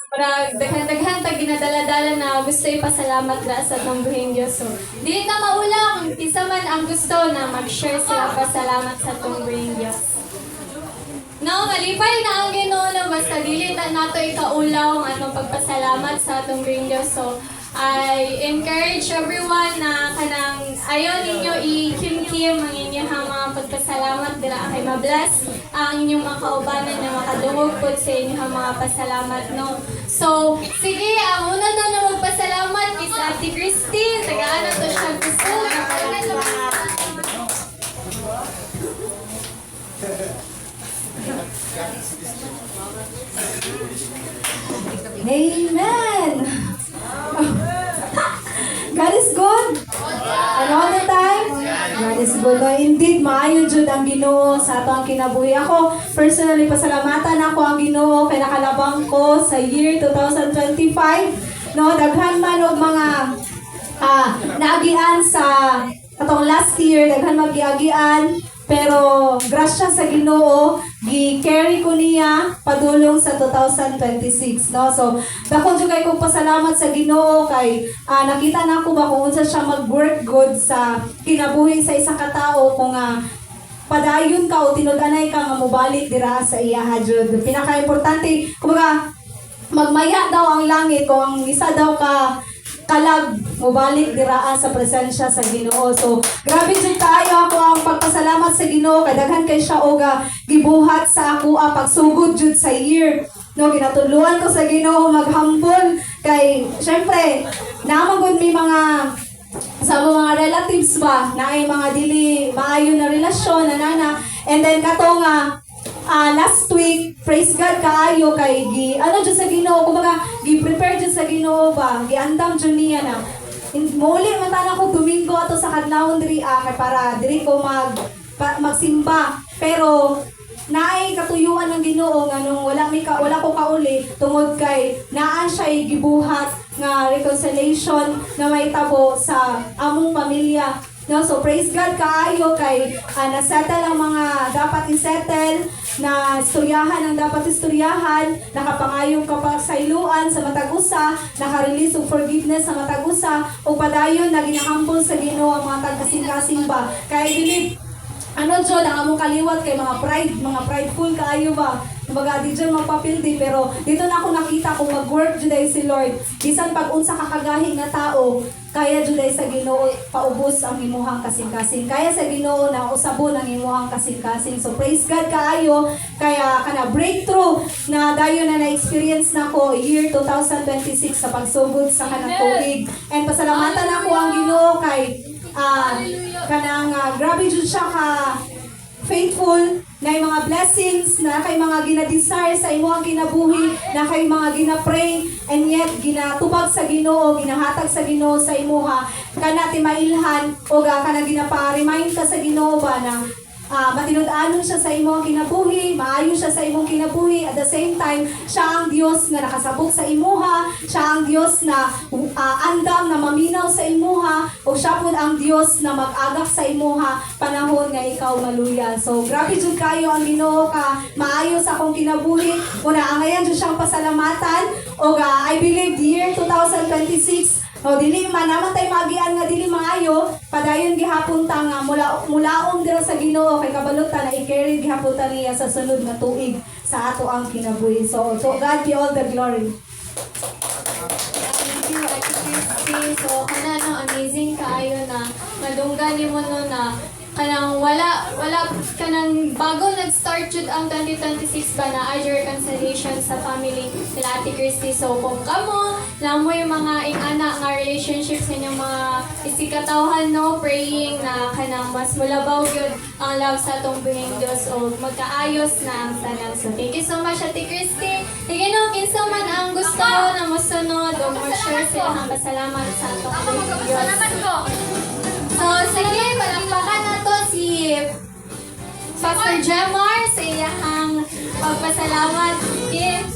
Para daghan-daghan tag ginadala-dala na gusto ipasalamat ra sa atong buhing Dios. So, dili na maula kung isa man ang gusto na mag-share sila pasalamat sa atong buhing Dios. No, malipay na ang Ginoo na basta dili na nato ikaulaw ang atong pagpasalamat sa atong buhing Dios. So, I encourage everyone na kanang ayaw ninyo i-kim-kim ang inyong mga pagpasalamat dira kay ma-bless ang inyong mga kaubanan na makadungog po sa inyong mga pasalamat, no? So, sige, ang una doon na magpasalamat is Ate Christine. Tagaan to siya gusto. Amen! God is good. And all the time, God is good. No, indeed, maayo jud ang Ginoo sa ato ang kinabuhi. Ako, personally, pasalamatan ako ang Ginoo kay nakalabang ko sa year 2025. No, daghan man og mga naagian sa atong last year, daghan magiagian. Pero grasya sa Ginoo, gi-carry ko niya padulong sa 2026, no? So, dako jud kay kong pasalamat sa Ginoo kay nakita na ko ba kung unsa siya mag-work good sa kinabuhi sa isa ka tawo kung padayon ka o tinud-anay ka nga mobalik dira sa iya jud. Pinaka-importante, kumbaga magmaya daw ang langit kung ang isa daw ka kalag mobalik diraan sa presensya sa Ginoo. So, grabe jud kaayo ako ang pagpasalamat sa Ginoo kay daghan kay siya og gibuhat sa ako pagsugod jud sa year. No, ginatuluan ko sa Ginoo maghambol kay syempre namagod mi mga sa mga relatives ba na ay mga dili maayo na relasyon na and then kato nga last week, praise God kaayo kay ano jud sa Ginoo, kumbaga gi-prepare jud sa Ginoo ba, giandam jud niya na. Muli man ta ko Domingo ato sa kadlawon diri kay para diri ko magsimba. Pero naay katuyuan ng Ginoo nga nung wala ko kauli tungod kay naa siya gibuhat nga reconciliation na may tabo sa among pamilya. No, so praise God kaayo kay nasettle ang mga dapat i-settle, na istoryahan ang dapat istoryahan, nakapangayong kapasayloan sa matag-usa, naka-release og forgiveness sa matag-usa, o padayon na ginahambol sa Ginoo ang mga tagkasing-kasing ba. Kaya believe, jud ang among kaliwat kay mga prideful kaayo ba. Kumbaga di dyan magpapildi, pero dito na ako nakita kung mag-work jud si Lord. Bisan pag unsa kakagahi nga tao, kaya jud sa Ginoo paubos ang imuhang kasing-kasing. Kaya sa Ginoo na usabon ang imuhang kasing-kasing. So praise God kaayo kaya kana breakthrough na dayon na na-experience nako year 2026 sa pagsugod sa kanang tuig. And pasalamatan ako ang Ginoo kay kanang grabe jud siya ka faithful na yung mga blessings, na kay mga ginadesire sa imong kinabuhi, na kay mga ginapray, and yet ginatubag sa Ginoo, ginahatag sa Ginoo sa imuha, kana ti mailhan o kana ginapa-remind ka sa Ginoo ba na matinud-anon siya sa imong kinabuhi, maayo siya sa imong kinabuhi, at the same time, siya ang Dios nga nakasabot sa imuha, siya ang Dios na andam na maminaw sa imuha, o siya po ang Dios na mag-agak sa imuha panahon nga ikaw maluya. So, grabe jud kayo ang Ginoo ka maayo sa akong kinabuhi. Una, ang ngayon jud siyang pasalamatan, o I believe the year 2026, o dili man naman tay magian nga dili maayo, padayon gihapon ta nga mulaong dira sa Ginoo kay kabalutan na i-carry gihapon ta niya sa sunod nga tuig sa ato ang kinabuhi. So to God be all the glory. Thank you, Ate Christy. So, amazing kaayo na madunggan mo no na kanang wala kanang bago nag-start jud ang 2026 ba na ay reconciliation sa family nila Ate Christy. So kung kamo lang mo yung mga ingana nga relationships sa inyong mga isikatawhan, no, praying na kanang mas mulabaw yun ang love sa atong buhing Diyos o magkaayos na ang tanan. So thank you so much Ate Christy. Again, kinsa man ang gusto na masunod o ma-share sila ang pasalamat sa atong buhing Diyos. So, sige, palakpakan na to si Pastor Jemar sa iyang pagpasalamat. Okay.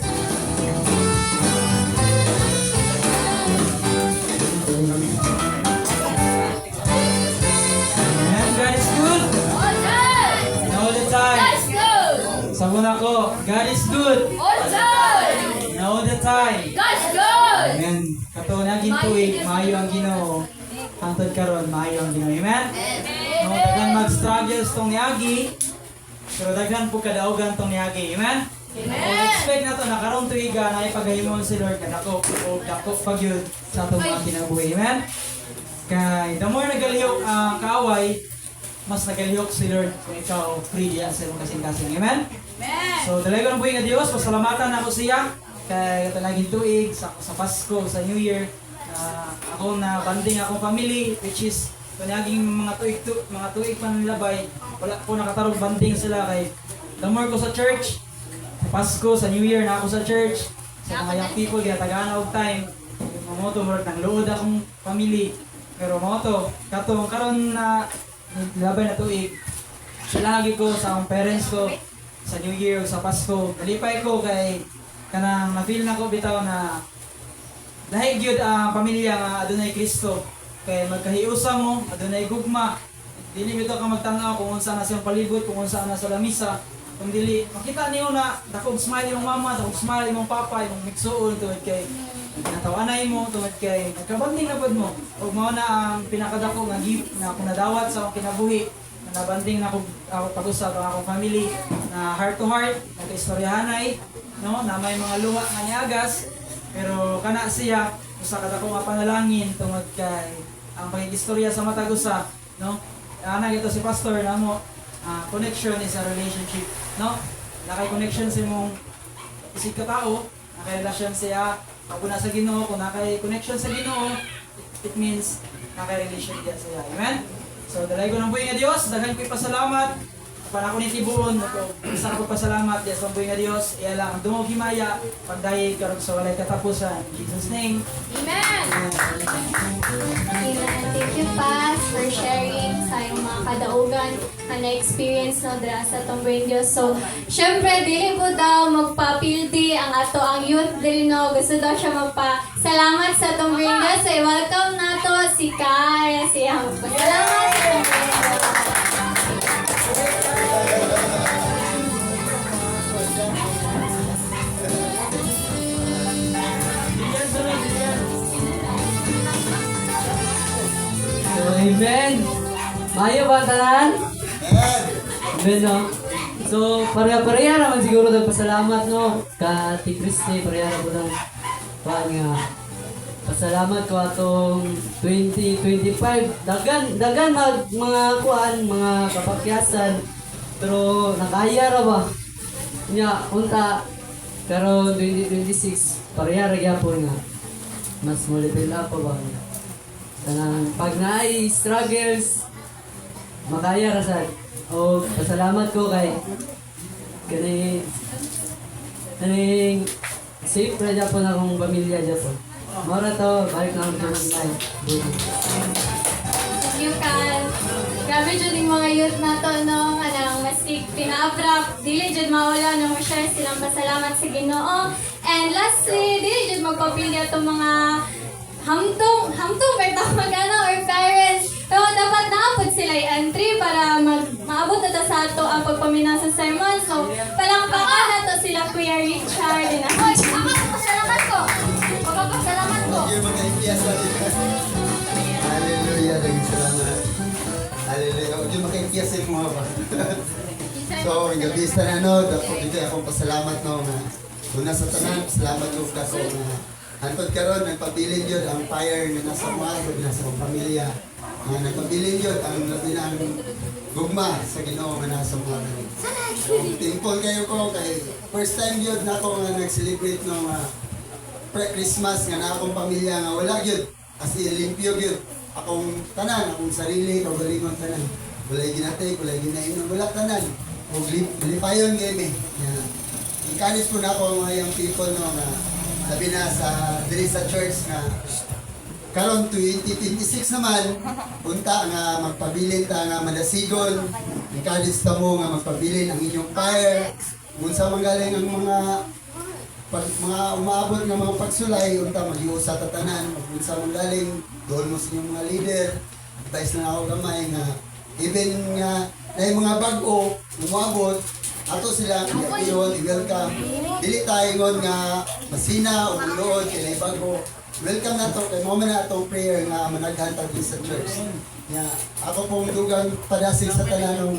Amen. God is good. And all the time. Sa muna ko, God is good. And all the time. God's good! Amen. Kato na gintuig, maayo ang Ginoo. Hangtod karon, maayo ang Ginoo. Amen. No, daghan mag-struggles tong niagi. Pero daghan po kadaugan tong niagi. Amen. Expect na to na karong tuiga na ipagahimon si Lord kadako o dako pagyud sa atong mga kinabuhi. Amen. Kay the more nagalihok ang kaaway, mas nagalihok si Lord kung ikaw free diya sa imong kasing-kasing. Amen. So dalaga ng buhay nga Dios, pasalamatan ako siya kay katanaging tuig sa Pasko, sa New Year. Ako na banding akong family, which is kanaging mga tuig panlabay, wala ko nakatarong banding sila kay the more ko sa church, sa Pasko, sa New Year na ako sa church, sa mga young people kaya tagaan og time. Mga moto murag nang luod akong family. Pero mga to, katong karon na labay na tuig, lagi ko sa akong parents ko sa New Year o sa Pasko, nalipay ko kay kanang na-feel na ko bitaw na dahil gyud ang pamilya nga adunay Kristo kay magkahiusa mo adunay gugma dili bitaw ka magtanaw kung unsa na siyang palibot kung unsa na sa lamisa kung dili makita niyo na dakog smile imong mama dakog smile imong papa imong migsuon tungod kay natawanay mo tungod kay nagkabanding na pud mo ug mao na ang pinakadako nga gift na akong nadawat sa akong kinabuhi na nabanding na ako pag-usab ang akong family na heart to heart nagkaistoryahanay no na may mga luha nga niagas pero kana siya usa ka dako nga panalangin tungod kay ang pagkikistorya sa matag usa no ana ito si pastor namo connection is a relationship no nakay connection sa imong isig ka tao nakay relasyon siya pag una sa Ginoo kung nakay connection sa Ginoo it means nakay relation diya siya amen so dalay ko ng buhay nga Dios daghan ko'y pasalamat para ako ni tibuon isa ko pasalamat yes ang buhay nga Dios iya lang ang dungog himaya pagdayeg karon sa walay katapusan in Jesus name Amen! Amen. Thank you, Pas, for sharing sa iyong mga kadaugan na na-experience no dra sa itong buhay Diyos. So, syempre, dili po daw magpapildi ang ato ang youth dili no. Gusto daw siya magpa-salamat sa itong buhay Diyos. So, welcome na to si Kai. Siya magpa-salamat sa itong buhay Diyos. So, amen. Mayo ba tanan? Amen, no? So, pareha-pareha naman siguro nagpasalamat, no? Ka Ati Christy, pareha na po ng nga. Pasalamat ko atong 2025. Dagan mga kuan, mga kapakyasan. Pero nakaya ra ba? Nya, unta. Pero 2026, pareha ra gyapon nga. Mas mo level up pa ba? Tanang pag naay struggles, makaya ra sad. O pasalamat ko kay kaning safe ra gyapon akong pamilya gyapon. Mora to, balik na ang life. Thank you, Kat. Grabe dyan yung mga youth na to, no? Anang maski pinaabrak, dili dyan mawala na ma-share silang pasalamat sa Ginoo. And lastly, dili dyan magpapilya itong mga hamtong magano or parents. Pero dapat naabot sila entry para maabot na to sa ato ang pagpaminaw sa sermon. So, palangpakan na to sila Kuya Richard. Hoy, pasalamat ko! Pagpapasalamat ko! Hallelujah, lagi salamat. Hallelujah. Huwag yung makikiyas sa mga ba. So, ang gabi sa nanood, ako dito akong pasalamat no nga. Una sa tanan, salamat ko kasi nga. Antod karon nagpabilin yun ang fire na nasa mga nasa mga pamilya. Nagpabilin yun ang labi na ang gugma sa Ginoo nga nasa mga so, thankful kayo ko kay first time yun na ako nga nag-celebrate no pre-Christmas nga na akong pamilya nga wala yun. Kasi limpyo yun. Akong tanan, akong sarili, kaugalingon tanan. Walay ginatay, walay ginainom, wala tanan. O lipayon game eh. Encourage po na ako ang mga young people no nga sabi na sa diri sa church nga karon 2026 naman punta nga magpabilin ta nga madasigon encourage ta mo nga magpabilin ang inyong fire unsa man galing ang mga umaabot nga mga pagsulay unta magiusa ta tanan unsa man galing doon mo sa inyong mga leader advice na ako gamay nga even nga na mga bag-o umabot ato sila i-welcome, i-welcome. Dili tayo ngon nga masina o bulood, kaya bago. Welcome na to, kay mo man na itong prayer nga managhantag din sa church. Yeah. Ako pong dugang padasig sa tanan ng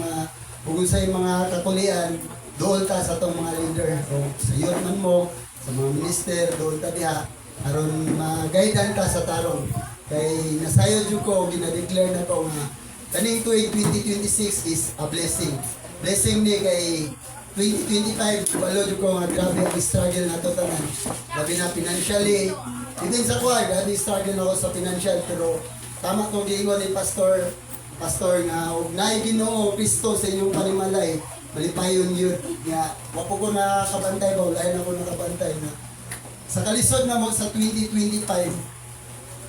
ugod sa mga kakulian, doon ka sa itong mga leader. O, sa youth man mo, sa mga minister, doon ka diha. Aron mag-guidean ka sa tarong. Kay nasayo dyan ko, ginadeclare na ko nga, kaning tuig 2026 is a blessing. Blessing ni kay 2025, walo dyan ko nga grabe ang struggle na to tanan. Labi na financially, even sa kuha, grabe struggle ako sa financial, pero tama kong giingon ni Pastor nga, huwag na Ginoo Kristo sa inyong panimalay, malipayon yun. Nga, wapo ko nakabantay ba, wala na ako nakabantay na. Sa kalisod na mo sa 2025,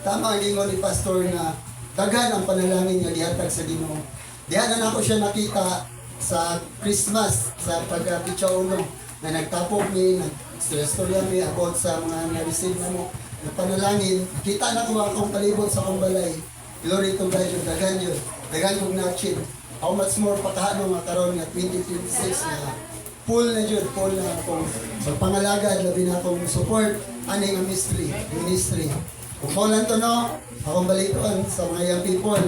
tama ang giingon ni Pastor na daghan ang panalangin nga gihatag sa Ginoo. Diha na ako siya nakita sa Christmas, sa pagka-pitsa uno, na nagtapok mi, nag-storya mi about sa mga na-receive na mo. Panalangin, kita na ko akong palibot sa akong balay. Glory to God, yung dagan yun. Dagan kong na-achieve. How much more pagkaano nga karon nga 2026 na full na yun, full na akong pangalaga, labi na akong support, ani nga ministry. Kung ko lang to no, akong balitoon sa mga young people,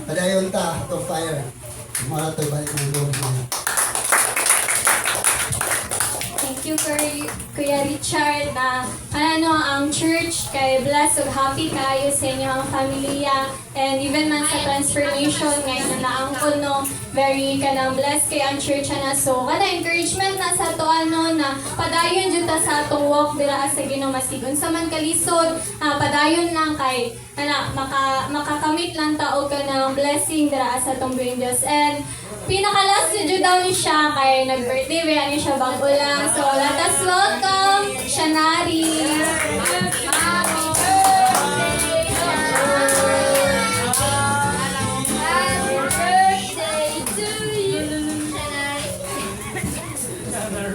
padayon ta, atong fire. Mara to'y balik ng Lord niya. Thank you, Kuya Richard, na ang church kay blessed ug happy kayo sa inyo ang pamilya, and even man sa transformation ngayon na naangkon no, very blessed kay ang church na. So encouragement na sa to na padayon jud ta sa atong walk dira sa Ginoo, maski unsa man kalisod, padayon lang kay makakamit lang ta og kanang blessing dira sa atong buong Dios. And pinakalas jud daw ni siya kay nag-birthday ba ni siya bago lang. So let us welcome Shanari.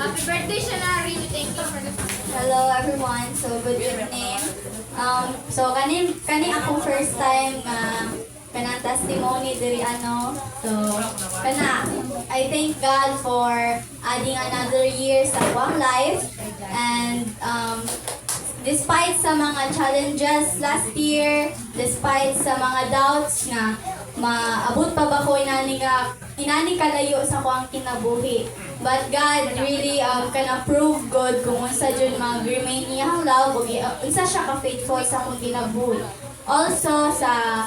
Happy birthday, Shanari. Thank you for the... Hello, everyone. So, good evening. So, kani akong first time kanang testimony diri So, I thank God for adding another year sa akong life. And despite sa mga challenges last year, despite sa mga doubts nga maabot pa ba ko inani kalayo sa akong kinabuhi. But God really prove good kung unsa jud mag-remain niyang love ug unsa siya ka-faithful sa akong kinabuhi. Also sa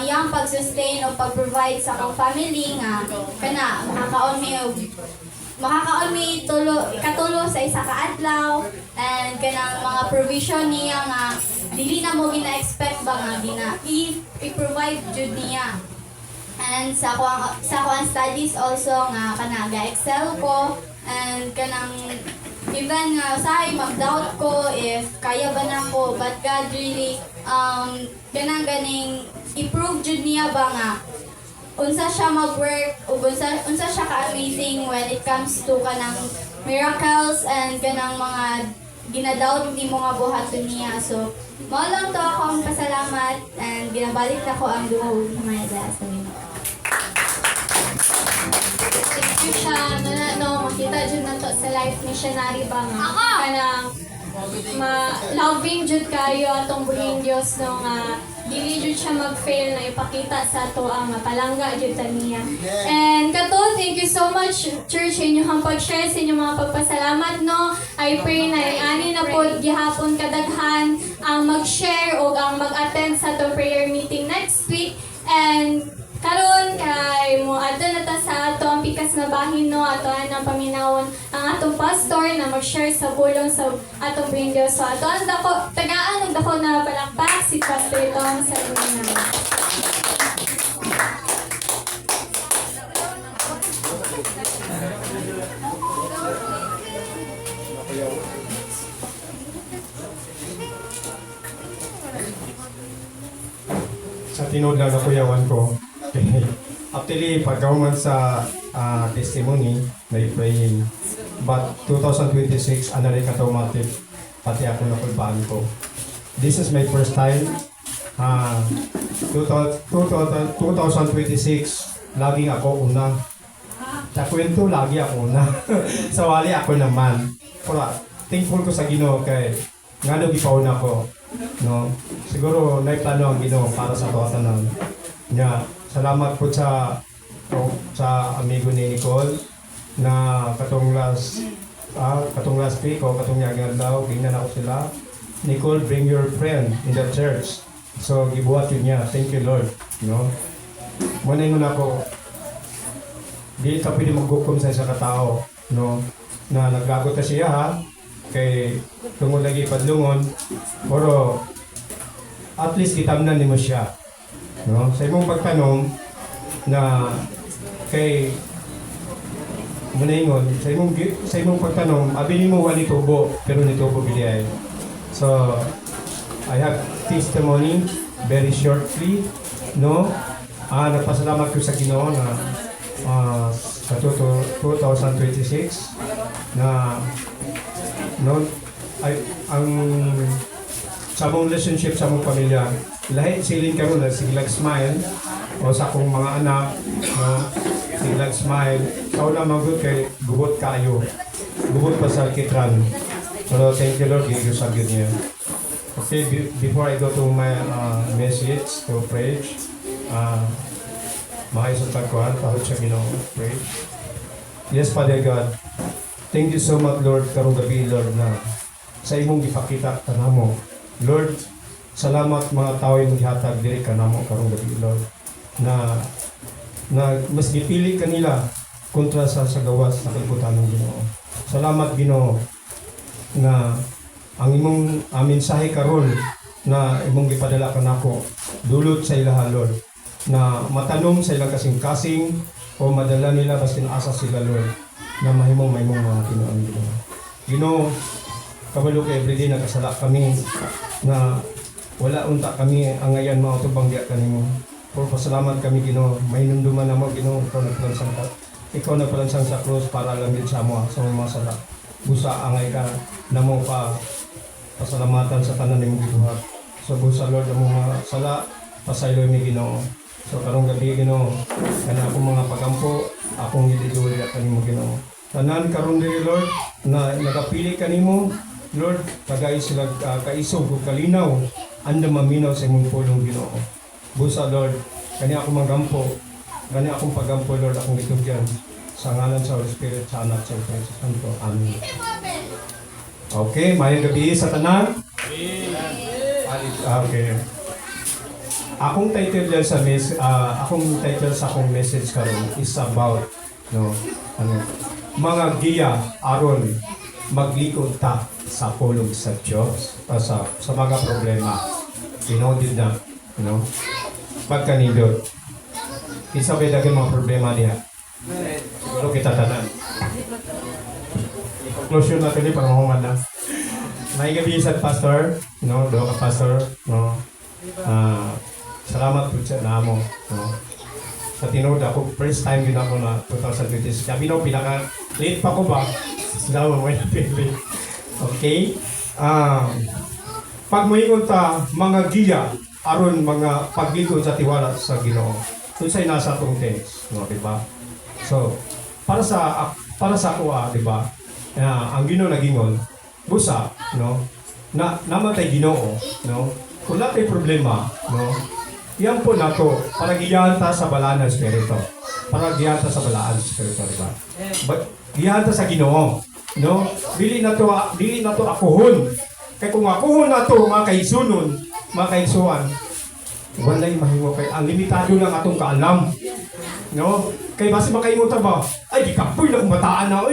iyang pag-sustain o pag-provide sa akong family nga makakaon mi katulo sa isa ka adlaw, and kanang mga provision niya nga dili na mo gina-expect ba nga i-provide jud niya. And sa akong studies also nga ga-excel ko, and even nga usahay mag-doubt ko if kaya ba nako, but God really ganing i-prove jud niya ba nga unsa siya mag-work ug unsa siya ka-amazing when it comes to kanang miracles and kanang mga ginadoubt ni mga buhaton niya. So mao lang to akong pasalamat, and ginabalik na ko ang duho ng mga sa Ginoo. Thank you siya makita jud nato sa life ni Shanari ba nga kanang loving jud kayo atong buhing Dios no, nga dili jud siya mag-fail na ipakita sa ato ang palangga jud ta niya. And kato, thank you so much church sa inyong pag-share, sa inyong mga pagpasalamat no. I pray na ani na pod gihapon kadaghan ang mag-share o ang mag-attend sa atong prayer meeting next week. And karon kay mo adto na ta sa ato ang pikas na bahin no, ato ang paminawon ang atong pastor na mag-share sa bulong sa atong buong Dios. So ato ang tagaan og dako na palakpak si Pastor Tom sa bulong namin. Sa tinod lang na kuyawan ko, actually, pagkawaman sa testimony na i-praying, but 2026, ano rin automatic, pati ako na kulbaan ko. This is my first time. 2026, laging ako una. Sa kwento, lagi ako na. Sa wali ako naman. Pero thankful ko sa Ginoo kay nga nung ipauna ko. No? Siguro naiplano ang Ginoo para sa tawanan. Nga, salamat po sa amigo ni Nicole na katong last week o katong yagan daw, gingnan ako sila. Nicole, bring your friend in the church. So, gibuhat yun niya. Thank you, Lord. No? Muna yun ako, di ka pwede maghukom sa isang katao, no? Na naglagot na siya, ha? Kay tungod lagi padlungon, pero at least gitamnan nimo siya. No? Sa imong pagtanong na kay munaingon, sa imong pagtanong, abi nimo wali tubo, pero nitubo bilay. So, I have testimony very shortly, no? Nagpasalamat ko sa Ginoo na sa 2026 na no, ang sa mong relationship sa mong pamilya, lahat silin karon na siglag smile o sa akong mga anak, no, siglag smile. Sa una magud kay gubot kayo, gubot pa sa kitran. So thank you Lord, give you sa good niya. Okay, before I go to my message to preach, maayos ang tagkuhan, pahod siya Ginoo, pray. Yes, Father God, thank you so much, Lord, karong gabi, Lord, na sa imong gipakita kanamo. Lord, salamat mga tao yung gihatag diri kanamo karong gabi, Lord, na mas gipili kanila kontra sa gawas sa kalibutan ng Ginoo. Salamat, Ginoo, na ang imong mensahe karon na imong gipadala kanako dulot sa ilaha, Lord, na matanom sa ilang kasing-kasing o madala nila basin asa sila, Lord, na mahimong mga tinuan nila. Ginoo, kabalo kay everyday nagkasala kami na wala unta kami ang ngayon mga tubangya kanimo. Pero pasalamat kami, Ginoo, may nunduman na mo, Ginoo, ikaw nagpalansang sa krus para lamid sa mo sa mga sala. Busa angay ka na mo pa pasalamatan sa tanan nimo gibuhat. So busa, Lord, ang mga sala pasaylo mi, Ginoo. So karong gabi, Ginoo, kana akong mga pagampo, akong gididuli at kanimo, Ginoo. Tanan karon diri, Lord, na nagapili kanimo, Lord, kagay sila kaisog ug kalinaw, anda maminaw sa imong pulong, Ginoo. Busa, Lord, kani akong magampo, kani akong pagampo, Lord, akong gitugyan sa ngalan sa Holy Spirit, sa Anak, sa Espiritu Santo. Amen. Okay, mayang gabi sa tanan. Okay. Akong title dyan sa akong message karon is about mga giya aron maglikod ta sa pulong sa Diyos sa mga problema. Pinodid na, pagkanindot. Isa ba dagang mga problema diha? Siguro kita tanan. Conclusion natin ni pangungan na. May gabi sa pastor, doon ka pastor, salamat po sa namo. Sa tinood ako, first time din ako na 2026. Sabi no, pinaka-late pa ko ba? Daw mo na pinili. Okay? Pag moingon ta, mga giya, aron mga paglikod sa tiwala sa Ginoo. Kung sa'y nasa atong text, diba? So, para sa ako, diba? Ang Ginoo nagingon, busa, na namatay Ginoo, kung natay problema, yan po nato, para giyahan ta sa balaan ng Espiritu. Para giyahan ta sa balaan ng Espiritu, diba? Giyahan ta sa Ginoo, Dili na to akohon. Kaya kung akohon na to, mga kaisunon, mga kaisuan, walay mahimo kay ang limitado lang atong kaalam. Kay basta makaimutan ba? Ay, di kapoy na kumataan na,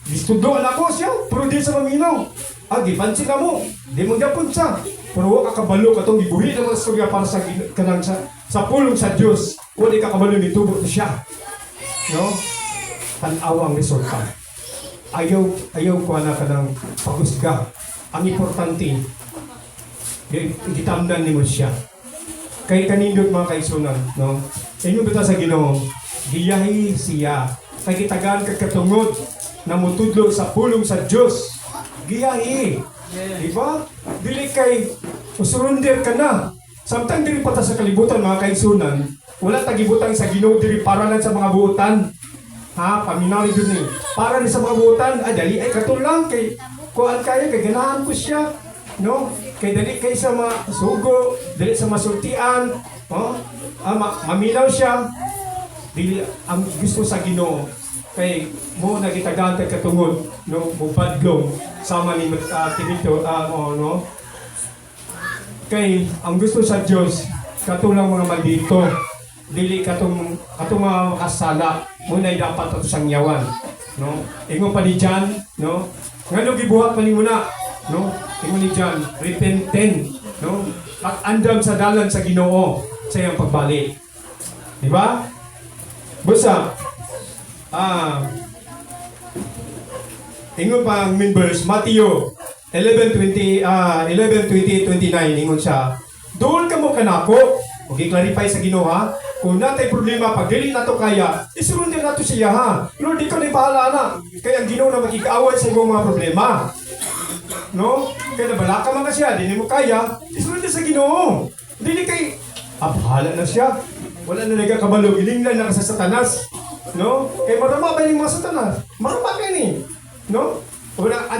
Gistudoan ako siya, pero di sa maminaw. Gipansin na mo, di mo dapon siya. Pero huwag kakabalo ka itong gibuhi ng mga storya para sa pulong sa Diyos. Huwag di kakabalo ni tubo siya. Tanawa ang resulta. Ayaw ko na ka ng pagusga. Ang importante, gitamdan ni mo siya. Kay kanindot mga kaisunan, Inyo bita sa Ginoo, giyahi siya. Kay kitagaan kagkatungod na mutudlo sa pulong sa Diyos. Giyahi. Diba? Dili kay usurunder ka na. Samtang diri pata sa kalibutan mga kaisunan, wala tagibutang sa Ginoo diri para lang sa mga buotan. Ha, paminaw ni ni. Para ni sa mga butan, dali ay katulang kay kuan kaya kay ganahan ko siya. No? Kay dali kay sa masugo, dali sa masultian, oh? Maminaw siya. Dili ang gusto sa Ginoo kay mo nagitagan kay katungod no mupadlong sama ni Timoteo no kay ang gusto sa Dios katulang mga maldito dili katong mga makasala muna dapat ato sang yawan no ingon pa ni John no ngano gibuhat pa ni muna no ingon ni John repentant no pag-andam sa dalan sa Ginoo sa iyang pagbalik di ba busa ingon pa ang main verse Matthew 11:20 11:20-29 ingon siya doon ka mo kanako okay clarify sa Ginoo ha kung natay problema pag dili nato kaya isulod din nato siya ha Lord di ka ni bahala na kaya ang Ginoo na makikaaway sa imong mga problema no kaya nabala ka man ka siya dili mo kaya isulod din sa Ginoo dili kay bahala na siya wala na nagakabalo ilinglan na ka sa Satanas no kay marama ba yung mga Satanas marama ka ni no wala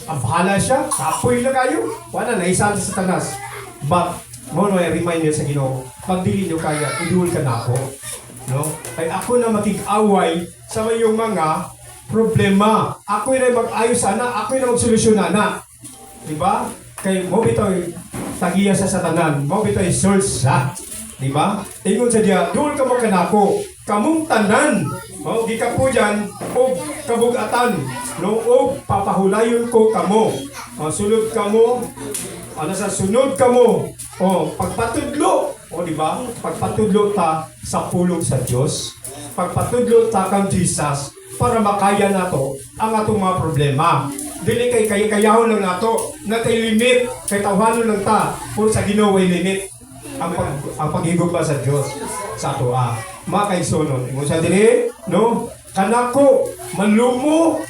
bahala siya kapoy na kayo wala na isa sa Satanas but mo no remind niyo sa Ginoo pag dili niyo kaya idul ka na ako no ay ako na makig-away sa mayong mga problema ako na mag-ayos sana ako na magsolusyon na di ba kay mo bitoy tagiya sa Satanan mo bitoy source sa di ba ingon sa diya dul ka mo kanako kamong tanan o gikapo diyan og kabugatan no og papahulayon ko kamo sulod kamo sa sunod kamo pagpatudlo di ba pagpatudlo ta sa pulong sa Dios pagpatudlo ta kang Jesus para makaya nato ang atong mga problema dili kay kayahon lang nato na kay limit kay tawhanon lang ta puro sa Ginoo way limit ang paghigugma sa Dios sa ato makaigsonon ingon sa diri no kanako malumo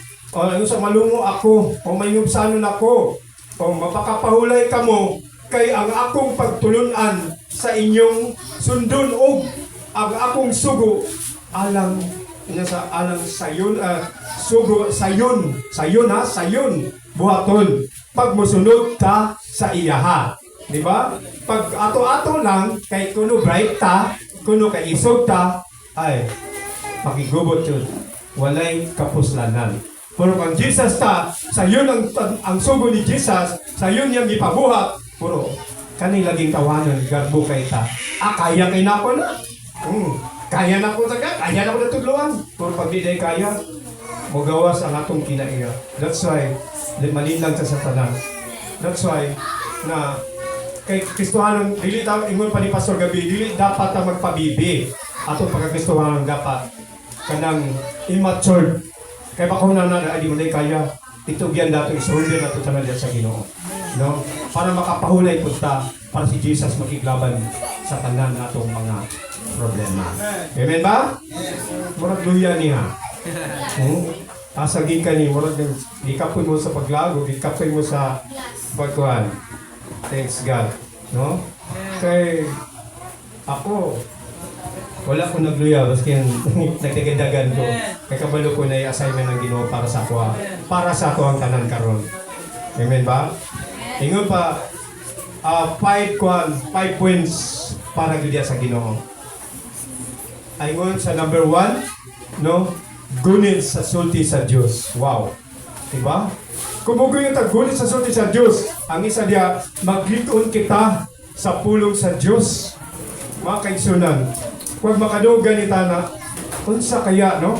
sa malumo ako mayubsanon ako mapakapahulay kamo kay ang akong pagtulunan sa inyong sundon og ang akong sugo alang sayon sugo sayon buhaton pag mosunod ta sa iyaha di ba pag ato-ato lang kay kuno bright ta kuno kay isog ta ay makigubot yun walay kapuslanan pero kung Jesus ta sayon ang sugo ni Jesus sayon niyang ipabuhat puro kani laging tawanan garbo kay ta kaya kay nako na kaya na ko kaya na ko natudloan pero pag di kaya magawas ang atong kinaiya that's why malinlang sa Satanas that's why na kay Kristohanon dili ta ingon pa ni Pastor Gabi dili dapat ta magpabibi atong pagka-Kristohanon dapat kanang immature kay baka na di mo na kaya itugyan dato isulod nato sa sa Ginoo no para makapahulay pud ta para si Jesus makiglaban sa tanan natong mga problema amen ba murag luya niya asagin ka ni murag gikapoy mo sa paglago gikapoy mo sa pagkuhan thanks God no kay ako wala ko nagluya baski nagdagdagan ko kay kabalo ko na i-assignment ng Ginoo para sa ako ang tanan karon amen ba ingon pa 5 points para gud sa Ginoo ingon sa number 1 no gunit sa sulti sa Dios wow diba kumugoy yung tagunit sa sulti sa Dios ang isa dia maglikon kita sa pulong sa Dios mga kaigsunan huwag makadugan ita na unsa kaya no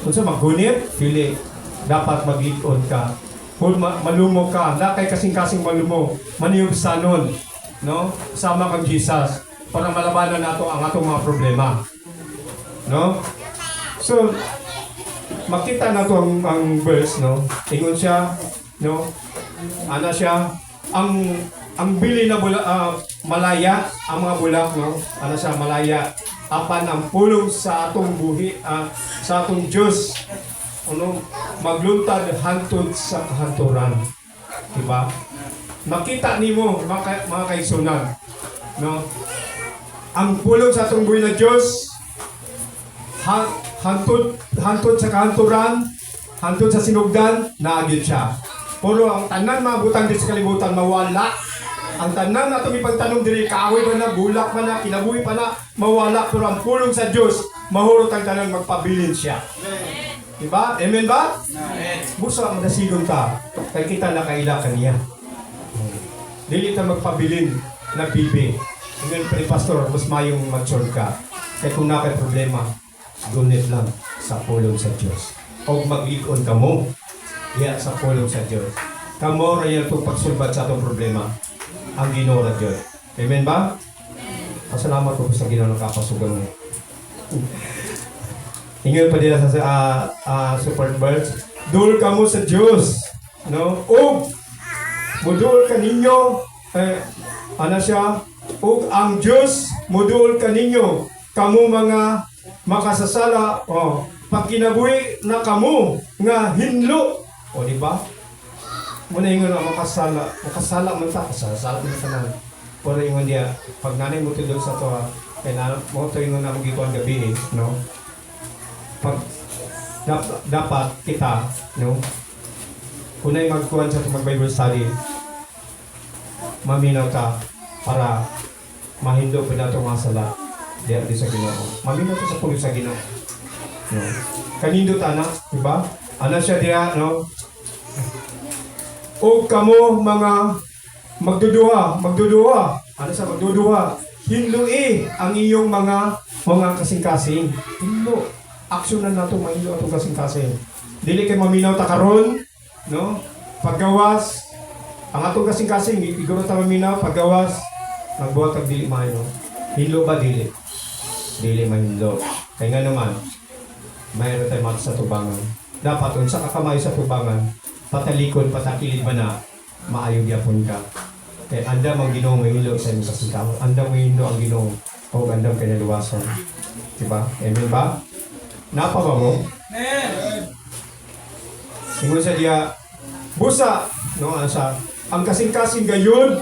unsa magunit pili dapat maglikon ka kung malumo ka na kay kasing-kasing malumo maniubsanon no sama kang Jesus para malabanan nato ang atong mga problema no so makita nato ang verse no ingon siya no ana siya ang bili na malaya ang mga bulak no ana siya malaya apan ang pulong sa atong buhi sa atong Dios magluntad hantod sa kahanturan diba makita nimo mga kaigsunan no ang pulong sa atong buhi na Dios hantod sa kahanturan, hantod sa sinugdan, naagid siya. Pero ang tanan mabutang di sa kalibutan, mawala. Ang tanan na itong ipagtanong diri, kaaway pa na, bulak pa na, kinabuhi pa na, mawala. Pero ang pulong sa Diyos, mahurot ang tanan, magpabilin siya. Diba? Amen ba? Busa, madasigon ta. Kaya kita nakaila kaniya. Dili ta magpabilin na bibi. Ngayon pa ni Pastor, mas mayong mature ka. Kaya kung nakay problema, gunit lang sa pulong sa Diyos. O mag-ikon ka mo, diya sa pulong sa Diyos. Kamo rin itong pagsulbat sa itong problema. Ang Ginoo ra Diyos. Amen ba? Pasalamat ko sa Ginoo nakapasugan mo. Ingon pa nila sa support birds. Dul ka mo sa Diyos. No? O mudul ka ninyo. Ano siya? O ang Diyos mudul ka ninyo. Kamu mga makasasala. Pag kinabuhi na kamu nga hinlo. O di ba? Muna ingon na makasala man ta, kasasala man tanan. Pero ingon dia, pag nanay mo tudol sa to kaya na mo to ingon na magikuan gabi no? Pag dapat kita, no? Kunay magkuhan sa mag-Bible study, maminaw ta para mahindo pa na itong mga sala di sa Ginoo. Maminaw ta sa pulo sa Ginoo. No? Kanindot anak, di ba? Ano siya diya, no? O kamo mga magduduha. Ano sa magduduha? Hinlui ang iyong mga kasing-kasing. Hinlo. Aksyonan na ito, mahilo itong kasing-kasing. Dili kay maminaw ta karon, no? Paggawas, ang atong kasing-kasing, iguro ta maminaw, paggawas, nagbuhat ang dili mayo. Hinlo ba dili? Dili mahinlo. Kaya nga naman, mayroon tayo mat sa tubangan. Dapat unsa ka kamay sa tubangan, patalikod, patakilid ba na, maayog yapon ka. Kaya anda mang Ginoo mahilo sa inyong kasitaw. Anda mahilo ang Ginoo o andam kinaluwasan. Diba? Amen ba? Napa ba mo? Amen. Ingon sa diya, busa, no, asa, ang kasing-kasing gayon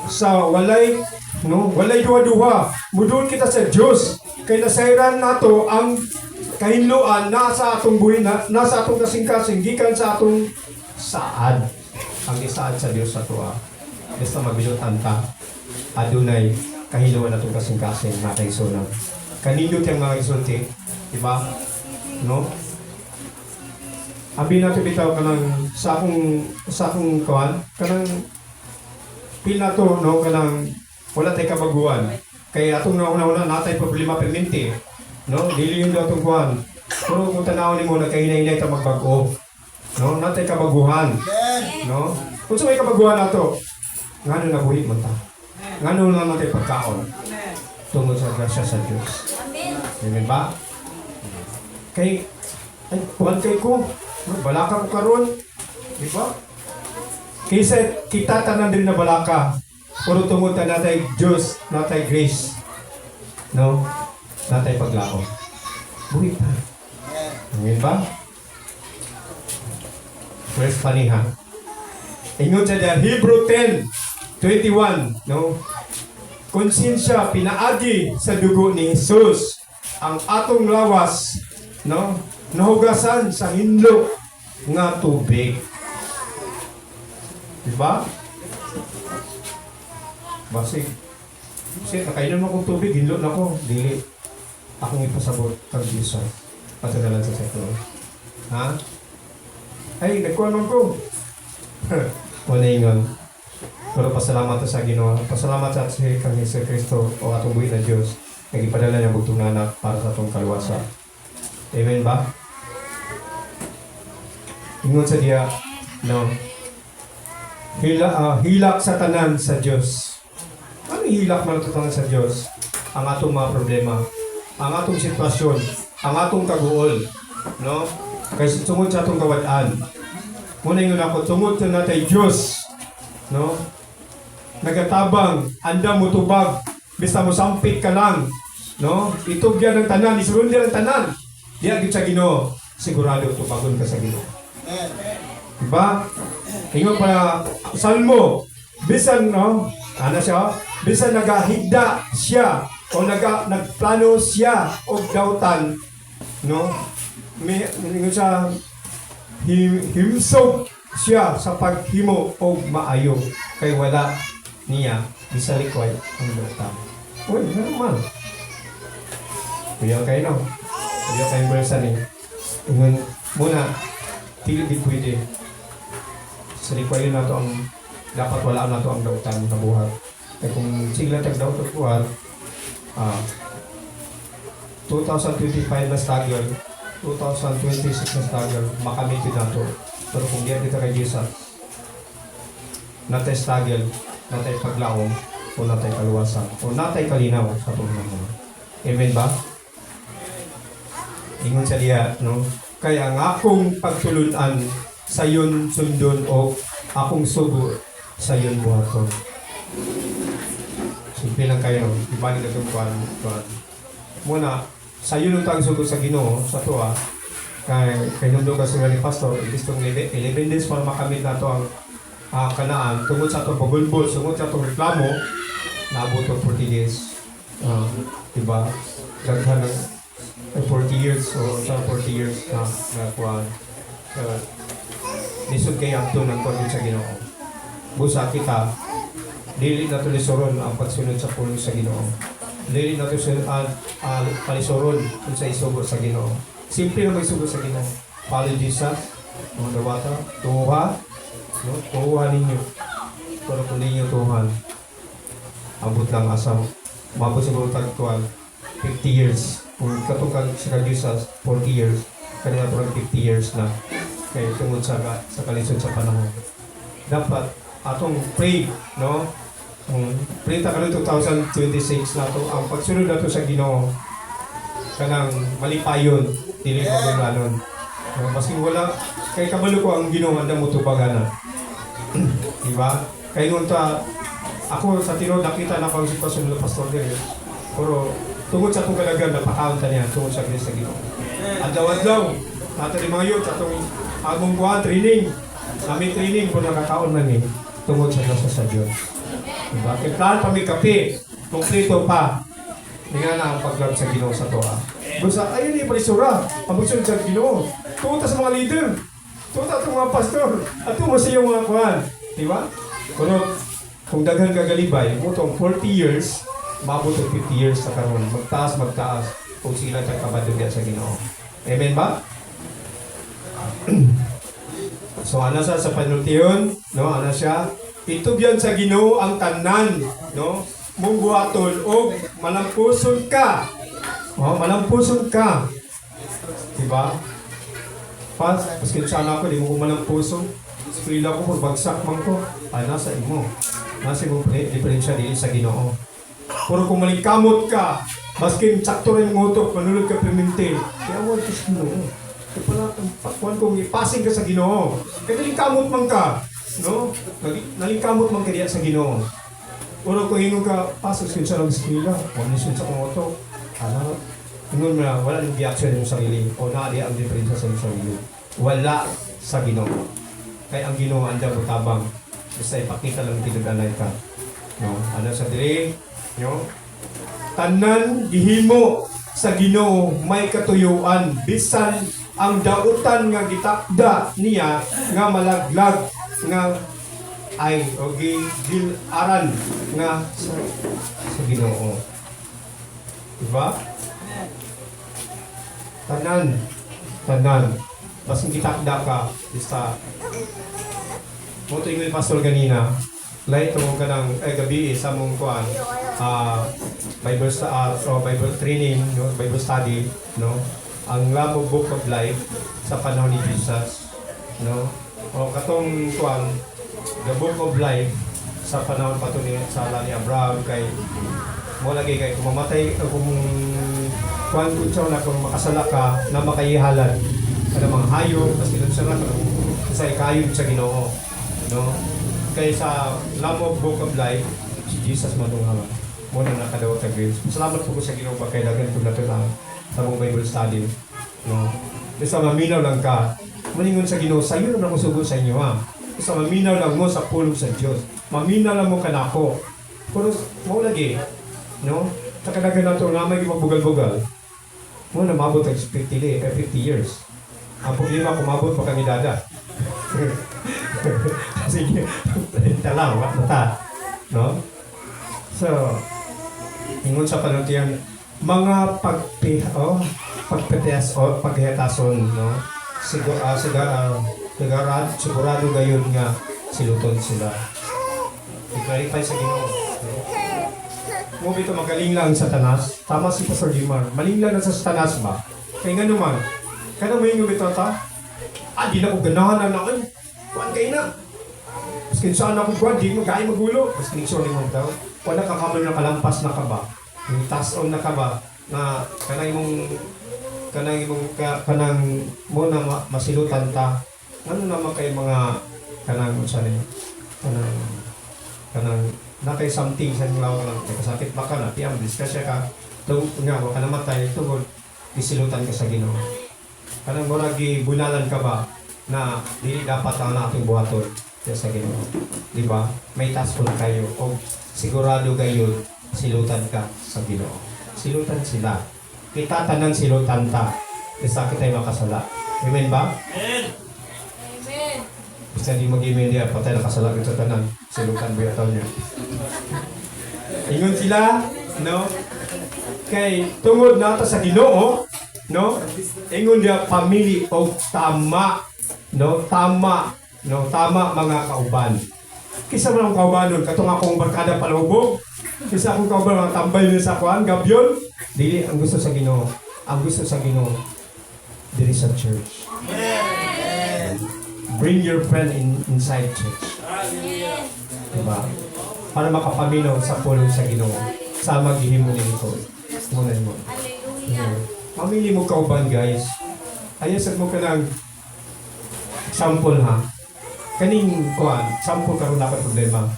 sa walay duha-duha. Mudul kita sa Diyos. Kaya nasairan nato ang kahinluan nasa atong buhay, nasa atong kasing-kasing, gikan sa atong saad. Ang isaad sa Diyos sa tuwa. Basta mabilutan ta, adunay kahinluan atong kasing-kasing na kay sunang. Kanindot yung mga isulti, diba? No? Abi nato bitaw kanang sa akong kawan, kanang pil na to, no, kanang wala tay kabaguan. Kaya atong nauna natay problema perminti. No, dili yung atong kuan. Pero kung tanaw nimo nagkahinay-hinay ta magbago. No, natay kabaguhan. No? Kung sa may kabaguhan nato, ngano na buhi man ta. Ngano na natay pagkaon. Tungod sa grasya sa Dios. Amen ba? Kay kuan kay ko, balaka ko karon, di ba? Kaysa kita tanan din na balaka, puro tungod ta natay Dios, natay grace. No? Natay paglao. Buhi ta. Amen ba? First paniha. Ingon sa diyan, Hebrew 10:21, no? Konsensya pinaagi sa dugo ni Jesus ang atong lawas, no? Nahugasan sa hinlo nga tubig. Diba? Basig. Kasi nakainom akong tubig, hinlo na ko. Dili. Akong ipasabot kag Jesus. Patagalan sa seklo. Ha? Ay, nagkuhanon ko. Wala ingon. Pero pasalamat sa Ginoo. Pasalamat sa kang Hesus Kristo o atong buhi na Diyos. Nagipadala niya bugtong anak para sa atong kaluwasa. Amen ba? Ingon sa diya, no? Hilak sa tanan sa Diyos. Ano hilak man sa tanan sa Diyos? Ang atong mga problema, ang atong sitwasyon, ang atong kaguol, no? Kaya tungod sa atong kawad-an. Muna ingon ako, tungod sa natay Diyos, no? Nagatabang, anda mo tubag, basta mo sampit ka lang, no? Itugyan ng tanan, isurundir ang tanan. Diya gid sa Ginoo, sigurado tubagon ka sa Ginoo. Diba? Ingon pa Salmo, bisan no, ano siya? Bisan nagahigda siya o nagplano siya og dautan, no? May sa himsog siya sa paghimo og maayo kay wala niya gisalikway ang lupa. Uy, naman. Kuya kayo no? Kuya kayo versa ni. Ingon muna, dili di pwede. Salikwayon na to ang dapat wala na to ang dautan na buhat. Kaya kung sila tagdaw to buhat, 2025 na stagger, 2026 na stagger, makamit yun na to. Pero kung diyan kita kay Jesus, natay stagger, natay paglaom, o natay kaluwasan, o natay kalinaw sa tulong mo. Amen ba? Ingon sa diya, no? Kaya ang akong pagtulunan sa yon sundon o akong sugo sa yon buhaton. Simple lang kayo, ibalik na itong kuwan. Muna, sa yun ang sugo sa Ginoo, sa tuwa, kay nundo ka sila ni Pastor, itong 11 days para makamit na ito ang kanaan, tungkol sa itong pagulbol, tungkol sa itong reklamo, naabot ang 40 days. Diba? Daghan ng 40 years o sa 40 years na kuwan. Lisod kayo ang tunang kuwan sa Ginoo. Busa kita, dili na ito lisoron ang pagsunod sa pulong sa Ginoo. Dili na ito palisoron sa isugo sa Ginoo. Simple na mag-isugo sa Ginoo. Follow Jesus, mga bata, tuha, no? Tuha ninyo. Pero kung ninyo tuhan, abot lang asaw. Mabot siguro tagtuan, 50 years. Kung katungkang sa Jesus, 40 years. Kanina ito 50 years na. Kaya tungod sa kalisod sa panahon. Dapat atong pray, no? Pray ta karon 2026 na to ang pagsunod nato sa Ginoo kanang malipayon dili magulanon. Basing wala kay kabalo ko ang Ginoo anda mo tubagana. Di ba? Kay nung ako sa tinod nakita na ko si Pastor Pastor diri. Pero tungod sa itong kalagan napakaon ta niya tungod sa Kristo Ginoo. Adlaw-adlaw nato ni mga youth atong agong buwan training. Aming training po nakakaon na ni tungod sa Diyos sa Diyos. Diba? Kailan pa may kape, kompleto pa. Hindi nga na ang paglab sa Ginoo sa toa. Busa, ayun yung palisura. Ang busunod sa Ginoo. Tunta sa mga leader. Tunta sa mga pastor. At tunta sa iyong mga kuhan. Diba? Pero kung daghan kagalibay, mutong 40 years, mabutong 50 years sa karon. Magtaas. Kung sila kakabadugyan sa Ginoo. Amen ba? So ana sa panultiyon, no, ana siya itubyan sa Ginoo ang tanan, no? Mong buhaton og malampuson ka. Oh, malampuson ka. Diba? Paskin sana ako, di mo ko malampuson. Eskwela ko kung bagsak man ko. Nasa imo. Nasa imo diferensya dili sa Ginoo. Pero kung malingkamot ka, baskin sakto rin mong utok, manulog ka pimintin. Kaya wala ka sa Ginoo. Kaya pala, pakwan kong ipasing ka sa Ginoo. Kaya nalingkamot man ka. No? Nalingkamot man ka diya sa Ginoo. Pero kung hinong ka, pasos yun sa lang eskwela. Wala yun sa kumoto. Hinong na, wala nang reaction yung sarili. O naadi ang diferensya sa sarili. Wala sa Ginoo. Kaya ang Ginoo anda mo tabang. Basta ipakita lang tinuganay ka. No? Ano sa diri? No? Tanan gihimo sa Ginoo may katuyuan bisan ang dautan nga gitakda niya nga malaglag nga ay gilaran nga sa Ginoo. Diba? Tanan. Basing gitakda ka basta mo to yung pastor ganina. Lahat mo ka ng gabi sa mong kuan Bible training, no? Bible study, no? Ang Love Book of Life sa panahon ni Jesus, no? O katong kuan the Book of Life sa panahon pa to ni sala ni Abraham kay mo lagi kay kung mamatay kung kuan kung na kung makasala ka na makayihalan kada mga hayop kasi dun sa kayon sa Ginoo, no? Kaya sa Love Book of Life, si Jesus madungawa. Muna nakadawat sa grace. Salamat po sa Ginoo ba kay dagan po nato na sa mong Bible study. No? Basta maminaw lang ka. Maningon sa Ginoo, sa iyo naman ako sugo sa inyo ha. Basta maminaw lang mo sa pulong sa Diyos. Maminaw lang mo kanako. Pero mau lagi, no? Sa kadaghan nato na may mabugal-bugal. Muna mabot ang 50 years. Ang problema, kumabot pa kami dada. Sige, 30 lang, wala na ta. No? So, ingon sa panuntian, mga pagpetes o paghetason, no? Sigurado gayon nga siluton sila. I-clarify sa Ginoo. Mo bito magaling lang sa tanas. Tama si Pastor Jimar. Maling lang na sa tanas ba? Kaya nga naman, kada mo yung bito ta, di na ko ganahan na ako. Kuan kayo na. Maskin saan ako kuan, di mo gaya magulo. Maskin sorry mo daw. Wala kakamay na kalampas na ka ba? Yung task-on na ka ba? Na kanang mo na masilutan ta. Ano naman kay mga kanang nakay something sa mga lang kasakit baka na tiyang diskusya ka tungod nga wala ka namatay tungod isilutan ka sa Ginoo. Kanang mura gibunalan ka ba na dili dapat ang ating buhaton sa Ginoo. Di ba? May task na kayo o sigurado kayo silutan ka sa Ginoo. Silutan sila. Kita tanang silutan ta. Kasi kita ay makasala. Amen ba? Amen. Basta di mag-email niya, patay na kasala sa tanan. Silutan ba yataw niya. Ingon sila, no? Kay tungod na sa Ginoo, no? Ingon dia family o tama, no? Tama mga kauban. Kisa man ang kaubanon, katong akong barkada palubog. Kisa akong kauban ang tambay niya sa kuan, gabyon. Dili ang gusto sa Ginoo. Ang gusto sa Ginoo diri sa church. Bring your friend inside church. Diba? Para makapaminaw sa pulong sa Ginoo. Sama gihimo nito. Muna mo. Mamili mo kauban guys. Ayasad mo ka ng sample ha. Kaning kuan, sample karon dapat problema.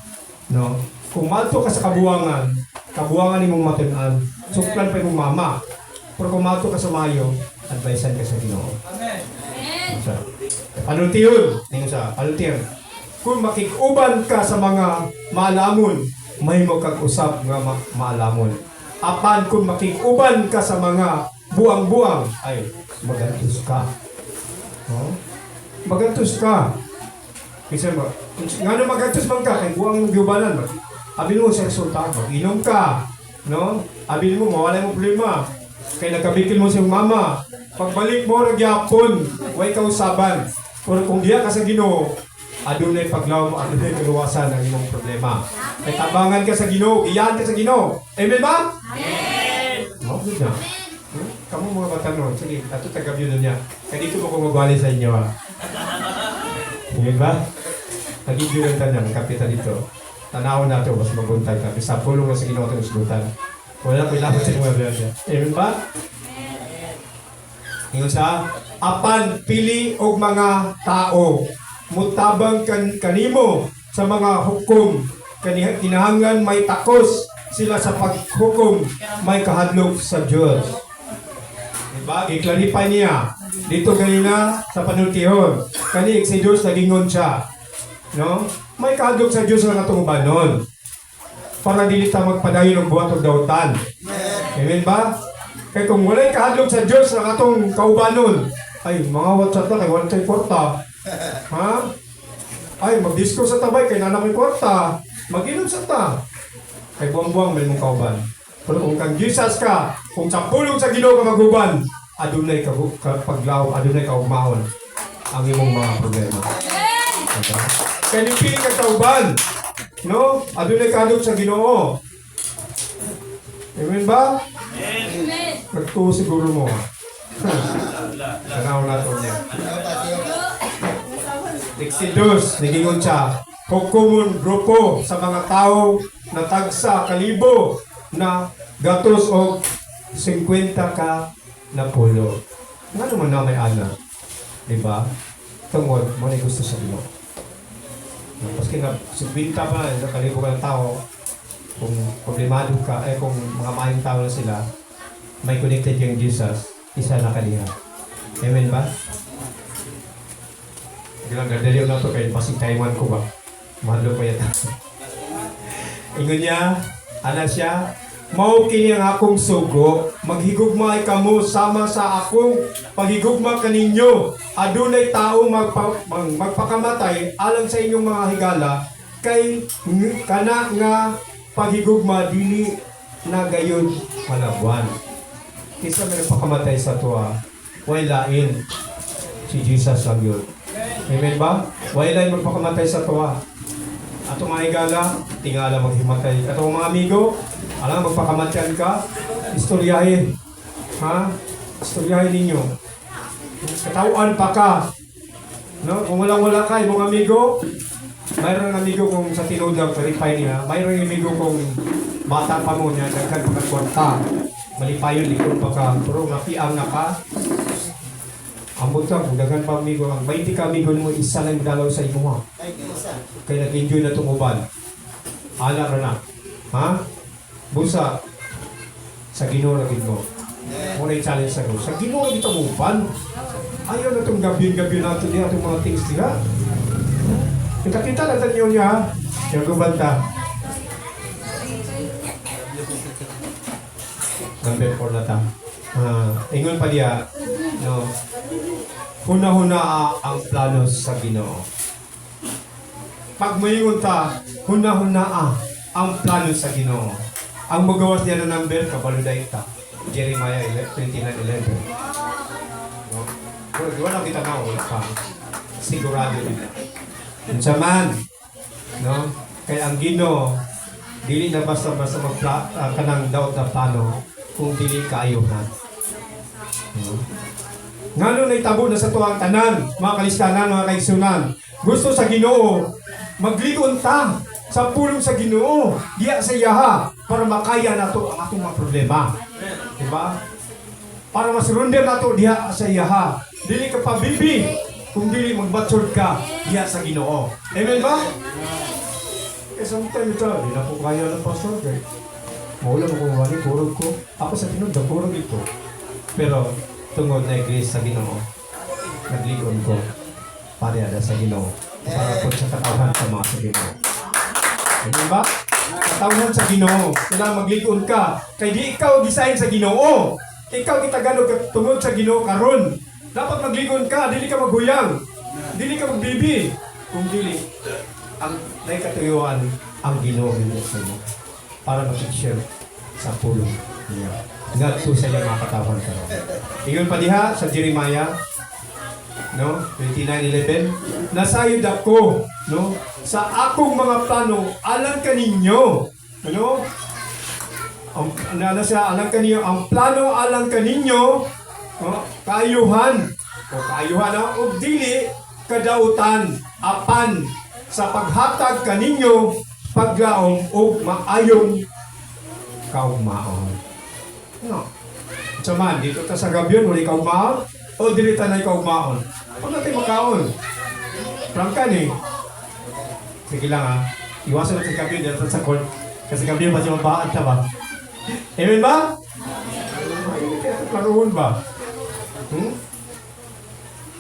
No? Kung mato ka sa kabuangan imong matun-an, suklan pa imong mama. Pero kung mato ka sa mayo, advisean ka sa Ginoo. Amen. Panuntiyon, ninyo sa panuntiyon. Kung makikuban ka sa mga maalamon, may mo kag-usap nga maalamon. Apan kung makikuban ka sa mga buang-buang, ay magantos ka. No? Magantos ka. Kasi nga magantos man ka, kay buang yung giubanan. Abil mo sa resulta, mag-inom ka. No? Abil mo, mawala yung problema. Kaya nagkabikil mo sa mama. Pagbalik mo, nagyapon, way kausaban. Pero kung diya ka sa Ginoo, adunay paglaw mo, adunay kaluwasan ang imong problema. Kay tabangan ka sa Ginoo, iyan ka sa Ginoo. Amen ba? Amen! Good na. Kamu mga bata nun, sige, ato tagabyo nun niya. Kaya dito mo kung magwali sa inyo ha. Amen ba? Nagigyo ng tanang, kapitan dito. Tanawin natin, mas mabuntay ka. Bisa pulong na sa Ginoo itong usbutan. Wala ko ilapot sa mga biyaya. Amen ba? Ingon sa apan pili og mga tao mutabang kanimo sa mga hukom kinahanglan may takos sila sa paghukom may kahadlok sa Dios. Diba? I-clarify niya dito ganina sa panultihon kani si Dios nagingon siya, no? May kahadlok sa Dios nga atong ubanon para dili ta magpadayon og buhat og dawtan. Amen ba? Kaya kung wala'y kahadlok sa Diyos ng atong kaubanon, ay, mga WhatsApp na, kay wala tayo kwarta. Ha? Ay, mag-disco sa tabay, kay nana may kwarta. Mag-inom sa ta. Kay buwang-buwang may mong kauban. Pero kung kang Jesus ka, kung sa pulong sa Ginoo ka maguban, adunay ka paglaw, adunay ka ugmahon ang imong mga problema. Okay? Kaya nipili ka kauban. No? Adunay ka sa Ginoo. Amen ba? Amen. Nagtuo siguro mo. Tanaw na ito niya. Exodus, nagingon siya. Hukumon grupo sa mga tao na tagsa kalibo na gatos o 50 ka na pulo. Nga naman na may anak. Diba? Tungod, mo na gusto sa Ginoo. Paski nga, 50 pa na kalibo ka ng tao, kung problemado ka, kung mga maayong tao na sila, may connected yung Jesus, isa na kaniya. Amen ba? Gagdaliw na ito kayo, pasig Taiwan ko ba? Mahalo ko yan. Ingon niya, anak siya, mao kini ang akong sugo. Maghigugma kamo sama sa akong paghigugma kaninyo. Adunay tao magpakamatay alang sa inyong mga higala kay kana nga paghigugma dili na gayon malabuan. Kisa may nagpakamatay sa tuwa, way lain si Jesus ang yun. Amen ba? Way lain magpakamatay sa tuwa. Atong mga higala, tingala maghimatay. Atong mga amigo, alam magpakamatyan ka, istoryahin. Ha? Istoryahin ninyo. Katauan pa ka. No? Kung wala ka, mga amigo, mayroon ng amigo kung sa tinod lang, verify niya, mayroon ng amigo kung bata pa mo niya, daghan pagkakwarta. Malipayon, likod pa ka. Pero napiang na ka. Ambot ka, kung daghan pa amigo, ang 20 ka amigo mo, isa lang dalaw sa imo ha. Kaya nag-enjoy na tumuban. Ala ra na. Ha? Busa, sa Ginoo na mo. Muna yung challenge sa Ginoo. Sa Ginoo na tumuban. Ayaw na itong gabi-gabi natin niya, itong mga things niya. Nakakita na tanyo niya ha. Yung gubanta. Number 4 na ta. Ingon pa diya, no, huna-huna ang planos sa Ginoo. Pag mayingon ta, huna-huna ang planos sa Ginoo. Ang magawas niya na number, kabaluday ta. Jeremiah 29:11. No? Pero di wala kita na, wala pa. Sigurado nila. Unsa man, no? Kaya ang Ginoo, dili na basta-basta kanang daot na plano kung dili kaayuhan. Ngano na itabo na sa tuwang tanan, mga kalistanan, mga kaigsunan. Gusto sa Ginoo, magligon ta sa pulong sa Ginoo, diya sa iyaha, para makaya nato ang atong mga problema. Diba? Para masurrender nato diya sa iyaha. Dili ka pabibi, kung dili magbatsod ka diya sa Ginoo. Amen ba? Eh, sometimes ito, di na po kaya ng pastor. Maulan mo kung wali, kurog ko. Ako sa tinod, kurog ito. Pero, tungod na grace sa Ginoo, nagligon ko para ada sa Ginoo. Para po sa katawhan sa mga sa Ginoo. Amen ba? Katawhan sa Ginoo. Kailangan magligon ka. Kaya di ikaw gisahin sa Ginoo. Ikaw kitagano tungod sa Ginoo karon. Dapat magligon ka, dili ka maghuyang. Dili ka magbibi. Kung dili, ang naikatuyuan ang Ginoo sa iyo para mag-share sa pulong niya. Ngadto sa iyang mga katawan karon. Ingon pa diha sa Jeremiah, no, 29:11, nasayod ako, no, sa akong mga plano alang kaninyo, ano? Ang alang kaninyo, ang plano alang kaninyo, kaayuhan, o dili kadautan, apan sa paghatag kaninyo paglaom o maayon kaugmaon. No. So man, dito ta sa gabiyon, wala kaugmaon o dili ta na kaugmaon. Huwag natin makaon. Prangkan eh. Sige lang ha. Iwasan natin sa gabiyon dito sa court. Kasi gabiyon pa siya mabaan ta ba? Amen ba? Klaroon ba?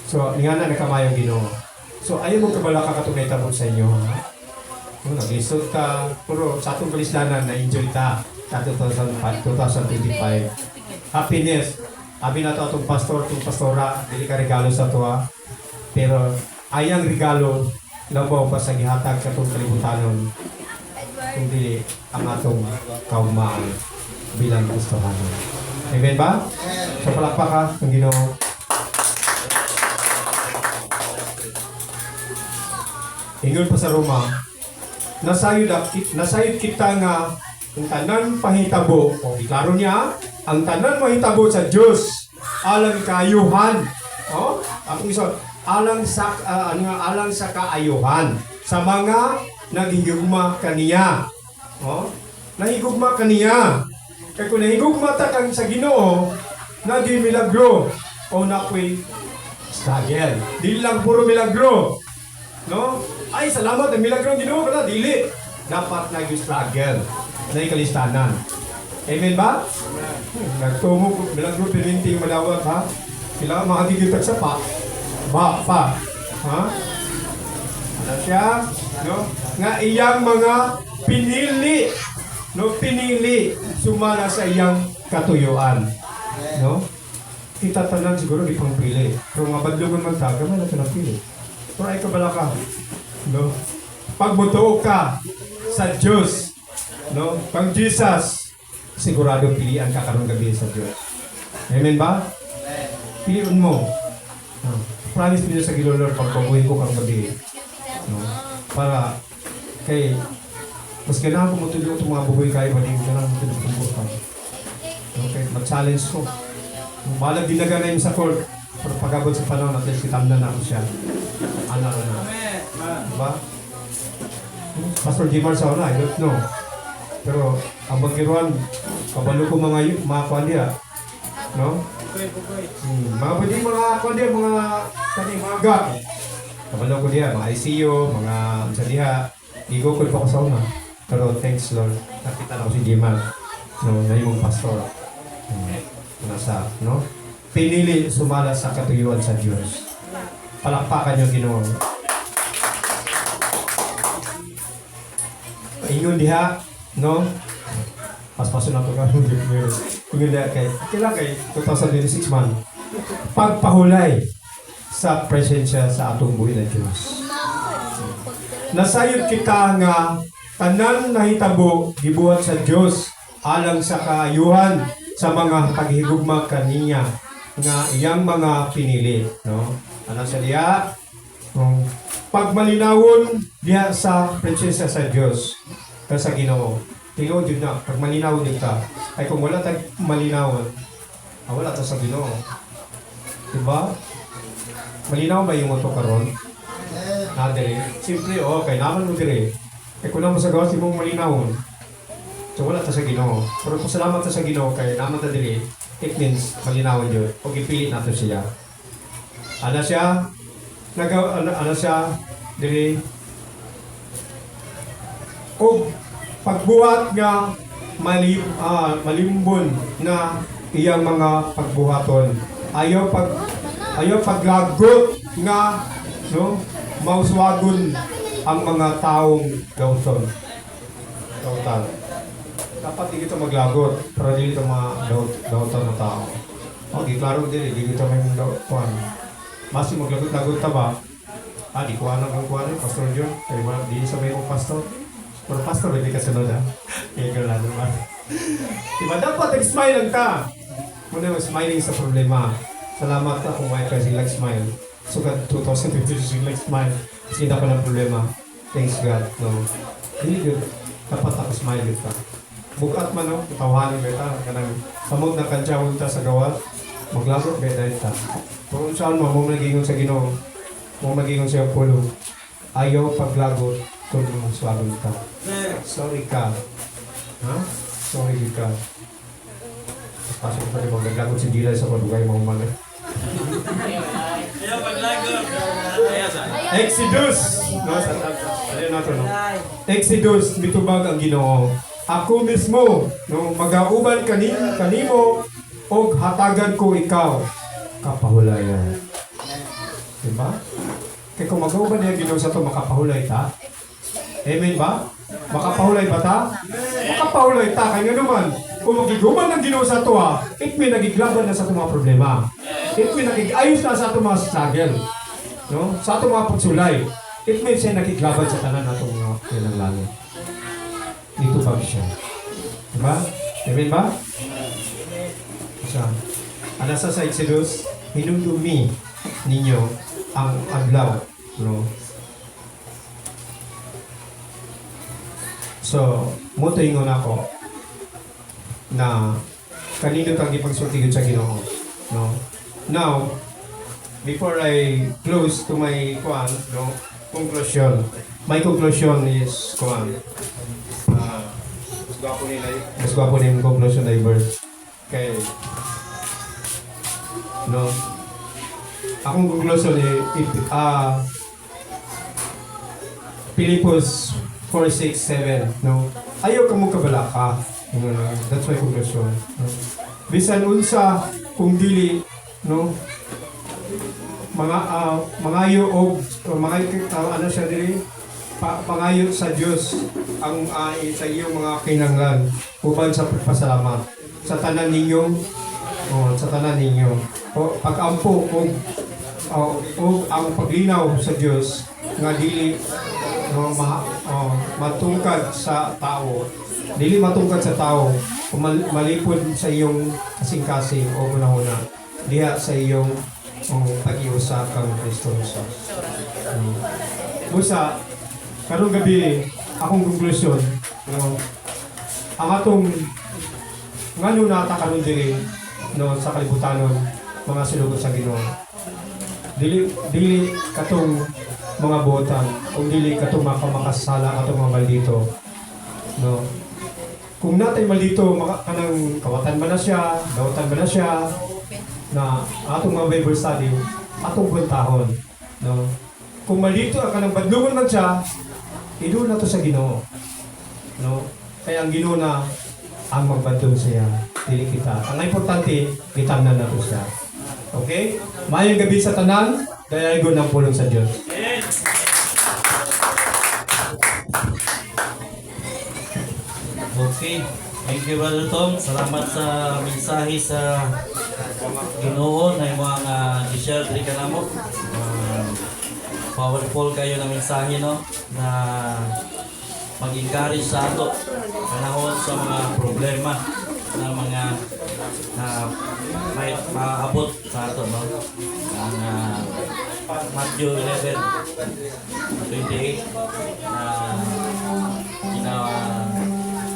So, nga na nakamayang Ginoo. So, ayaw mong kabala ka katunay tabot sa inyo. Nag-lisod ka, pero sa atong kalislanan, na-enjoy ta sa 2025. Happiness. Abi na ito atong pastor, itong pastora, dili ka regalo sa tuwa. Pero, ayang regalo, labaw pa sa gihatag sa itong kalibutanon. Kung dili, ang atong kaugmaan bilang gustohan. Amen ba? So, palakpak ka, ang Ginoo. Ingon pa sa Roma, nasayod kita nga ang tanan pahitabo, o iklaro niya, ang tanan mahitabo sa Diyos, alang kaayuhan, ang isa, alang sa kaayuhan, sa mga naghigugma kaniya. Nahigugma kaniya. Kaya kung nahigugma ta kang sa Ginoo, naging milagro, o nakoy struggle. Di lang puro milagro. No? Ay, salamat, ang milagro ng Ginoo ka na, dili. Dapat nag-struggle. Na ikalistanan. Amen ba? Nagtumo, milagro, pininting malawag, ha? Kailangan makagigitag sa pa. Pa. Ha? Ano siya? No? Nga iyang mga pinili. no, pinili sumala sa iyang katuyuan. No? Kita tanan siguro di pang pili. Pero nga badlungan man ta, gamay na ito pili. Pero ay kabala ka. No? Pagbutuo ka sa Diyos, no? Pag Jesus, sigurado pilian ka karong gabi sa Diyos. Amen ba? Piliun mo. No? Promise niyo sa Ginoo, Lord, pagpabuhay ko karong gabi. No? Para kay mas kailangan ko matulog itong mga buhay kayo, hindi ko kailangan matulog itong buhay. Okay, mag-challenge ko. Balag dinaga na yun sa court, pero pag-abot sa panahon, at least kitamnan na ako siya. Anak na. Amen. Diba? Pastor Jimar sa una, I don't know. Pero, ang magkiruan, kabalo ko mga kwandiya. No? Mga pwede mga kwandiya, mga gag. Kabalo ko diya, mga ICU, mga sa diha. Igo ko pa ko sa una. Pero thanks Lord, nakita na ko si Jimar. No, na yung pastor. Nasa, no? Pinili sumala sa katuyuan sa Diyos. Palakpakan yung Ginoo. Ingon diha, no? Paspaso na ito ka. Ingon diha kay, kailan kay 2026 man. Pagpahulay sa presensya sa atong buhay na Diyos. Nasayod kita nga tanan nahitabo gibuhat sa Dios alang sa kaayuhan sa mga paghigugma kaniya nga iyang mga pinili, no? Ana sa diha pagmalinawon diha sa presensya sa Dios sa Ginoo. Tingod jud na pagmalinawon kita ay kung wala tag malinawon wala ta sa Ginoo. Diba? Malinaw ba yung moto karon? Na dire. Simple okay naman mo dire. Kaya kung naman sa gawas, di mong malinawon. So wala ta sa Ginoo. Pero kung salamat ta sa Ginoo, kaya naman ta dili, it means malinawon yun. O ipilit nato siya. Ano siya? Ano siya? Dili. O pagbuhat nga malimbon na iyang mga pagbuhaton. Ayaw paglagot nga no mauswagon ang mga taong gawton. Dapat di kita maglagot para di kita mga gawton na tao. Okay, klaro din, di kita may gawton. Basi maglagot-lagot ta ba? Di kuha na kang kuha rin, Pastor John. Kaya ba, di sa may kong pastor. Pero pastor, hindi ka sunod ha. Kaya ka lang naman. Diba, dapat nag-smile lang ka. Muna mag-smiling sa problema. Salamat na kung may kasi nag-smile. So, 2026 nag-smile. Kasi hindi pa ng problema. Thanks God. No. Hindi good. Dapat ako smile good ka. Bukat man no, tawahanin kita. Kanang samot na kansyawon ta sa gawat. Maglagot ka dahil ta. Kung saan mo nagingon sa Ginoo. Mo nagingon sa pulo. Ayaw paglagot kung swagon ka. Sorry ka. Ha? Sorry ka. Pasok pa rin maglagot si Gila sa padugay mga umana. Exodus. No, no. Exodus, mitubag ang Ginoo. Ako mismo, no, mag-auban kanimo og hatagan ko ikaw kapahulayan. Diba? Kaya kung mag-auban niya Ginoo sa to makapahulay ta. Amen ba? Makapahulay ba ta? Makapahulay ta. Kaya nga naman, kung magiguban ng Ginoo sa to it may nagiglaban na sa itong mga problema. It may nagigayos na sa itong mga struggle. No? Sa itong mga pagsulay. It may siya nagiglaban sa tanan na itong mga kailanglalo. Dito pa siya. Diba? Amen ba? Siya. Anasa sa Exodus, hinundumi ninyo ang adlaw. No? So, muto ingon ako na kanino kang ipagsultigon sa Ginoo. No? Now, before I close to my conclusion, my conclusion is mas gwapo na yung conclusion na verse. Kay, no? Akong conclusion Philippus 4:6-7, no? Ayaw ka mong kabalaka. That's my conclusion. No? Bisan unsa kung dili, no? Mga ayo og mga ano siya dili pangayo sa Dios ang sa iyong mga kinanglan uban sa pagpasalamat sa tanan ninyo pag-ampo kung ang paglinaw sa Dios nga dili matungkad sa tao kung malipod sa iyong kasing-kasing o una-una diha sa iyong pag-iusa kang Kristo Jesus. Busa, karong gabi, akong konklusyon, ang atong ngano nata karon diri sa kalibutanon, mga silugod sa Ginoo. Dili katong mga botan, kung dili katong makasala katong mga maldito. No. Kung natay maldito, kanang kawatan ba na siya, dawatan ba na siya, na atong mga Bible study, atong buntahon. No. Kung maldito ka ng badlungon man siya, idul na to sa Ginoo. No? Kaya ang Ginoo na ang magbadlong siya, dili kita. Ang importante, kitamnan na to siya. Okay? Mayong gabi sa tanan, dayagon ng pulong sa Diyos. Okay. Thank you, Brother Tom. Salamat sa mensahe sa Ginoo na yung mga i-share diri ka namo. Powerful kayo na mensahe, no? Na mag-encourage sa ato panahon sa mga problema na mga may maabot sa ato, no? Ang Matthew 11:28 na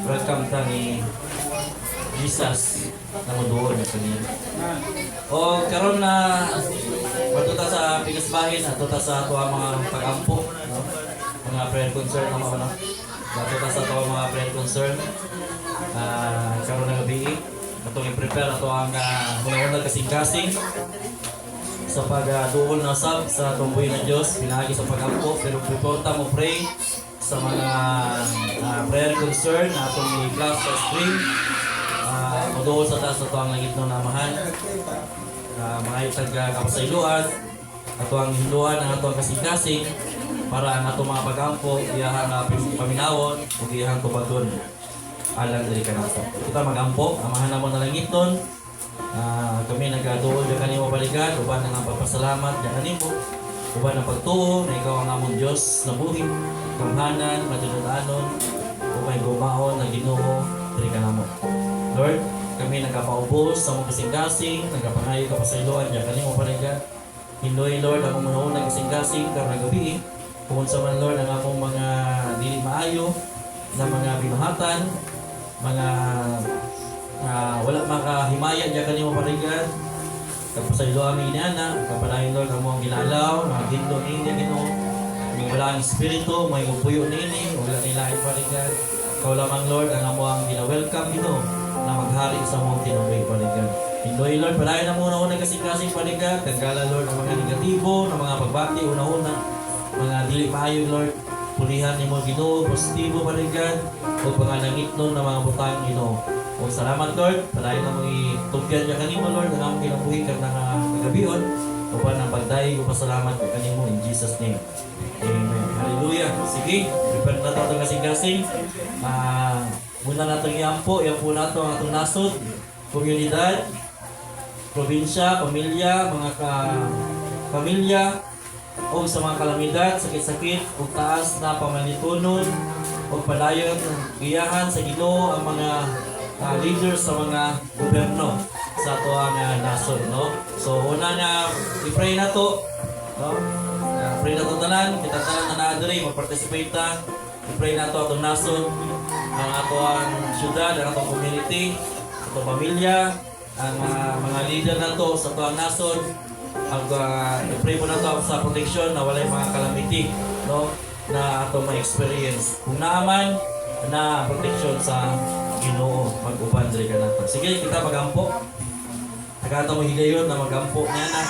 welcome ta ni Jesus na muduon sa niya. O karon na patuta sa pinasbahin at tuta sa ato ang mga pag-ampo, no? Mga prayer concern na mga patuta sa ato ang mga prayer concern. Karon na gabi atong i-prepare ato ang una-una kasing-kasing sa pag-duol na sab sa atong buhay ng Diyos, pinagi sa pag-ampo, pero before ta mo pray sa mga prayer concern na atong i-class sa screen. Maduol sa taas ato ang langit ng namahan, mga itag kapasayloan, ato ang hinduan ang ato ang kasing-kasing para ang ato mga pag-ampo iyahang paminawon o iyahang tubagon alang diri ka nato. Kita mag-ampo, amahan na mo na langit nun. Kami nagduol na kanimo balikan, uban ang pagpasalamat na kanimo, uban ang pagtuo na ikaw ang among Diyos na buhi, kamhanan, matinudanon, umay gumaon na Ginoo diri ka namo. Lord, kami nagkapaubos sa mga kasing-kasing, nagkapangayo ka pa sa iloan, diyan kanimo balikan. Hindoy Lord ang mga kasing-kasing karong gabi, kung sa man Lord ang among mga dili maayo na mga binuhatan, mga wala makahimaya diyan kanimo balikan. Kapasaylo ang inana, kapalain Lord ang mga ginalaw, mga gindo nini Ginoo, mga walang espiritu, may upuyo nini, wala nila ipalikan. Ikaw lamang Lord ang among gina-welcome Ginoo na maghari sa mga tinuloy balikan. Hindoy Lord, palayan na muna unang kasing-kasing balikan, tanggalan Lord ang mga negatibo, ng mga pagbati una-una, mga dili maayo Lord, pulihan ni mo Ginoo, positibo balikan, o panganangit nun ng mga butang Ginoo. O salamat Lord, palayan na mong itugyan niya kanimo Lord, ang among kinabuhi ka ng kagabion, o pa ng pagdaig o pasalamat ka kanimo in Jesus name. Amen. Hallelujah. Sige, prepare na ito kasing-kasing. Muna na itong iampo na ito ang itong nasod, komunidad, probinsya, pamilya, mga pamilya, o sa mga kalamidad, sakit-sakit, o taas na pamanitunon, o padayon, giyahan sa Ginoo ang mga leaders sa mga gobyerno sa ito ang nasod, no? So, una nga, i-pray na ito, no? Pray na ito tanan, kita tanan na naadari, mag-participate ta, i-pray na ito atong nasod, ang ato ang syudad, ang atong community, atong pamilya, ang mga leader na ito sa ito ang nasod, i-pray po na ito sa protection na walay mga calamity, no? Na atong ma-experience. Kung naaman na protection sa Ginoo, mag-uban diri ka nato. Sige, kita mag-ampo. Nagkataon mo higayon na mag-ampo niya na.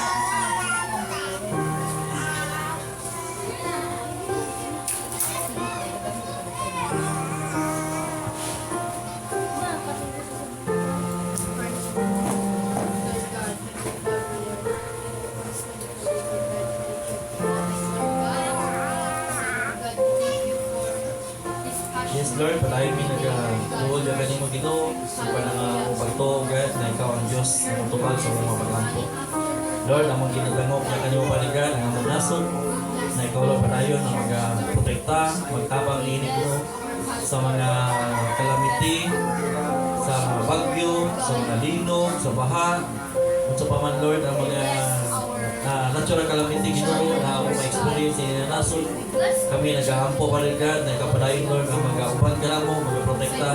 Ginoo, uban ang pagtuo God na ikaw ang Dios na mutubag sa mga pagampo. Lord, among ginagangop niya kanimo paligan ang among nasod na ikaw lang padayon na mag-protekta, magtabang niini Ginoo sa mga calamity, sa mga bagyo, sa mga linog, sa baha, kung sa paman Lord ang mga natural calamity Ginoo na ako ma-experience in nasod. Kami nag-aampo pa rin God na ikapadayon Lord ang mag-aupan ka na mo, mag-protekta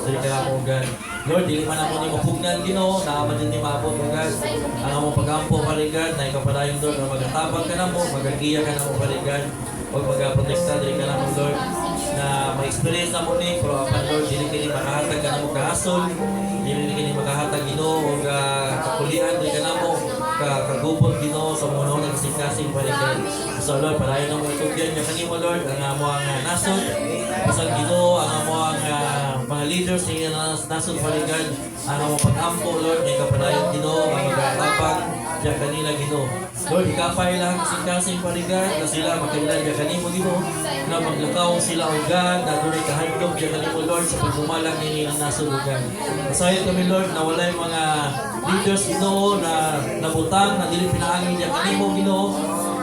dali ka na mo God. Lord, dili man ako ni mapugnan Ginoo na aman din ni maabot mo God. Ang among pag-aampo pa rin God na ikapadayon Lord na mag-atabang ka na mo, mag-agiya ka na mo pa rin God. Huwag mag-protekta dali ka na mo Lord na ma-experience na mo ni pero apan Lord, dili kini makahatag ka na mo kahasol, dili kini makahatag Ginoo o kakulian dili ka na mo kagubot Ginoo sa mga nang kasing-kasing balikan. So Lord, padayon na mo itugyan niya kanimo Lord ang amo ang nasod. Pasal Ginoo ang amo ang mga leaders ng nasod balikan. Ang amo pag-ampo Lord, nga kapadayon Ginoo ang mag-atapang diya kanila Ginoo. Lord, ikapay lang kasing-kasing balikan na sila makailan diya kanimo Ginoo na maglakaw sila og God na dunay kahadlok diya kanimo Lord sa pagdumalang nini ang nasod og God. Masayon kami Lord na walay mga leaders Ginoo na nabutang na dili pinaangin diya kanimo Ginoo.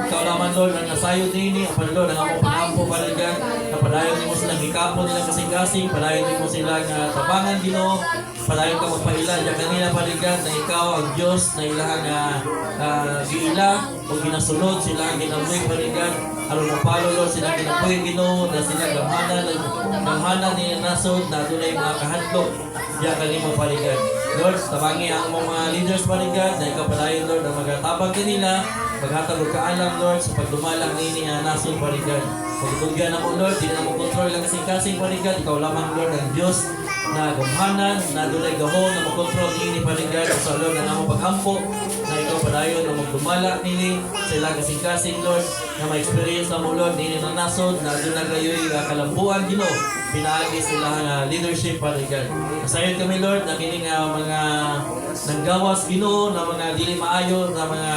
Ikaw naman Lord ang nasayod nini apan Lord ang among pag-ampo balikan na padayon nimo silang hikapo nila kasing-kasing, padayon nimo sila nga tabangan Ginoo, padayon ka magpailan diya kanila balikan na ikaw ang Dios na ilahang giila o ginasunod sila ang ginabuhi balikan. Aron mapalo Lord sila ginabuhi Ginoo na sila gamhanan ni nasod na dunay mga kahadlok diya kanimo balikan. Lord, tabangi ang mga leaders balikan na ikaw padayon Lord ang magatabang kanila, maghatag og kaalam Lord sa pagdumalang nini nga nasod balikan. Pagtugyan na mo Lord, di na mo kontrol lang kasing-kasing balikan, ikaw lamang Lord ang Dios na gamhanan, na dunay gahom na makontrol nini balikan. So Lord, na mo pag-ampo na ikaw padayon na magdumala nini sila kasing-kasing Lord na ma-experience na mo Lord nini na nasod na dunay gayoy kalambuan Ginoo pinaagi sila nga leadership balikan. Masayon kami Lord na kini nga mga nanggawas Ginoo na mga dili maayo na mga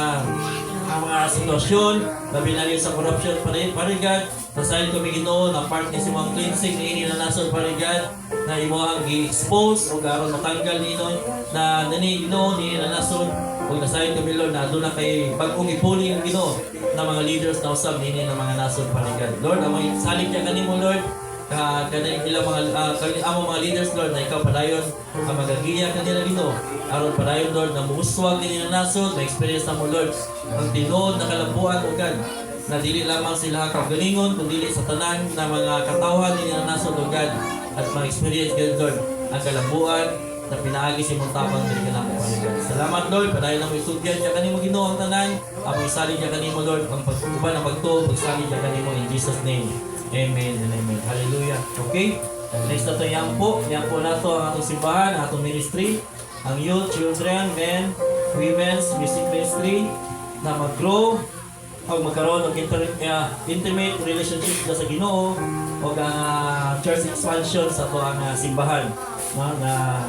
sitwasyon na binali sa corruption parigan. Masayon kami Ginoo na part ni simang cleansing niini na nasod parigan na imo ang gi-expose o aron matanggal nino na nini Ginoo nini na nasod. Ug nasayon kami Lord na aduna kay bag-ong ipuli ang Ginoo na mga leaders na usab nini na mga nasod parigan. Lord, amay salig ka kanimo Lord kanang ilang mga among mga leaders Lord na ikaw padayon ang magagiya kanila Ginoo aron padayon Lord na muuswag nila nasod na experience na mo Lord ang tinuod na kalambuan o God na dili lamang sila kagalingon kundi sa tanan na mga katawhan nila nasod o God at ma-experience God Lord ang kalambuan na pinaagi si mong tapang dili ka na kapaligan. Salamat Lord, padayon na mo isugyan siya kanimo Ginoo ang tanan, among isalig siya kanimo Lord ang pagkuban ang pagtuo pagsalig siya kanimo in Jesus name. Amen and amen. Hallelujah. Okay? Next na ito yan po na ito ang atong simbahan, ang atong ministry, ang youth, children, men, women's music ministry na mag-grow o magkaroon ng intimate relationship sa Ginoo o ang church expansion sa ito ang simbahan na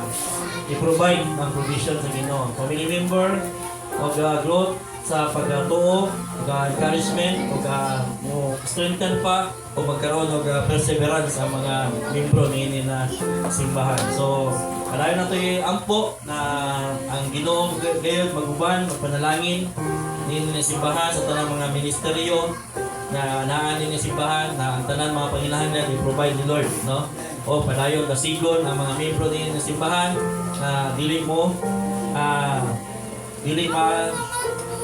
i-provide ang provision sa Ginoo. Family member o growth sa pagtuo, encouragement, o strengthen pa o magkaroon ng perseverance sa mga membro nini na simbahan. So, kadayon na ito ampo na ang Ginoo gayon maguban, magpanalangin nini na simbahan sa tanang mga ministeryo na naan nini simbahan na ang tanan mga pangilahanglan i-provide ni Lord, no? O padayon kasigon ang mga membro nini na simbahan na dili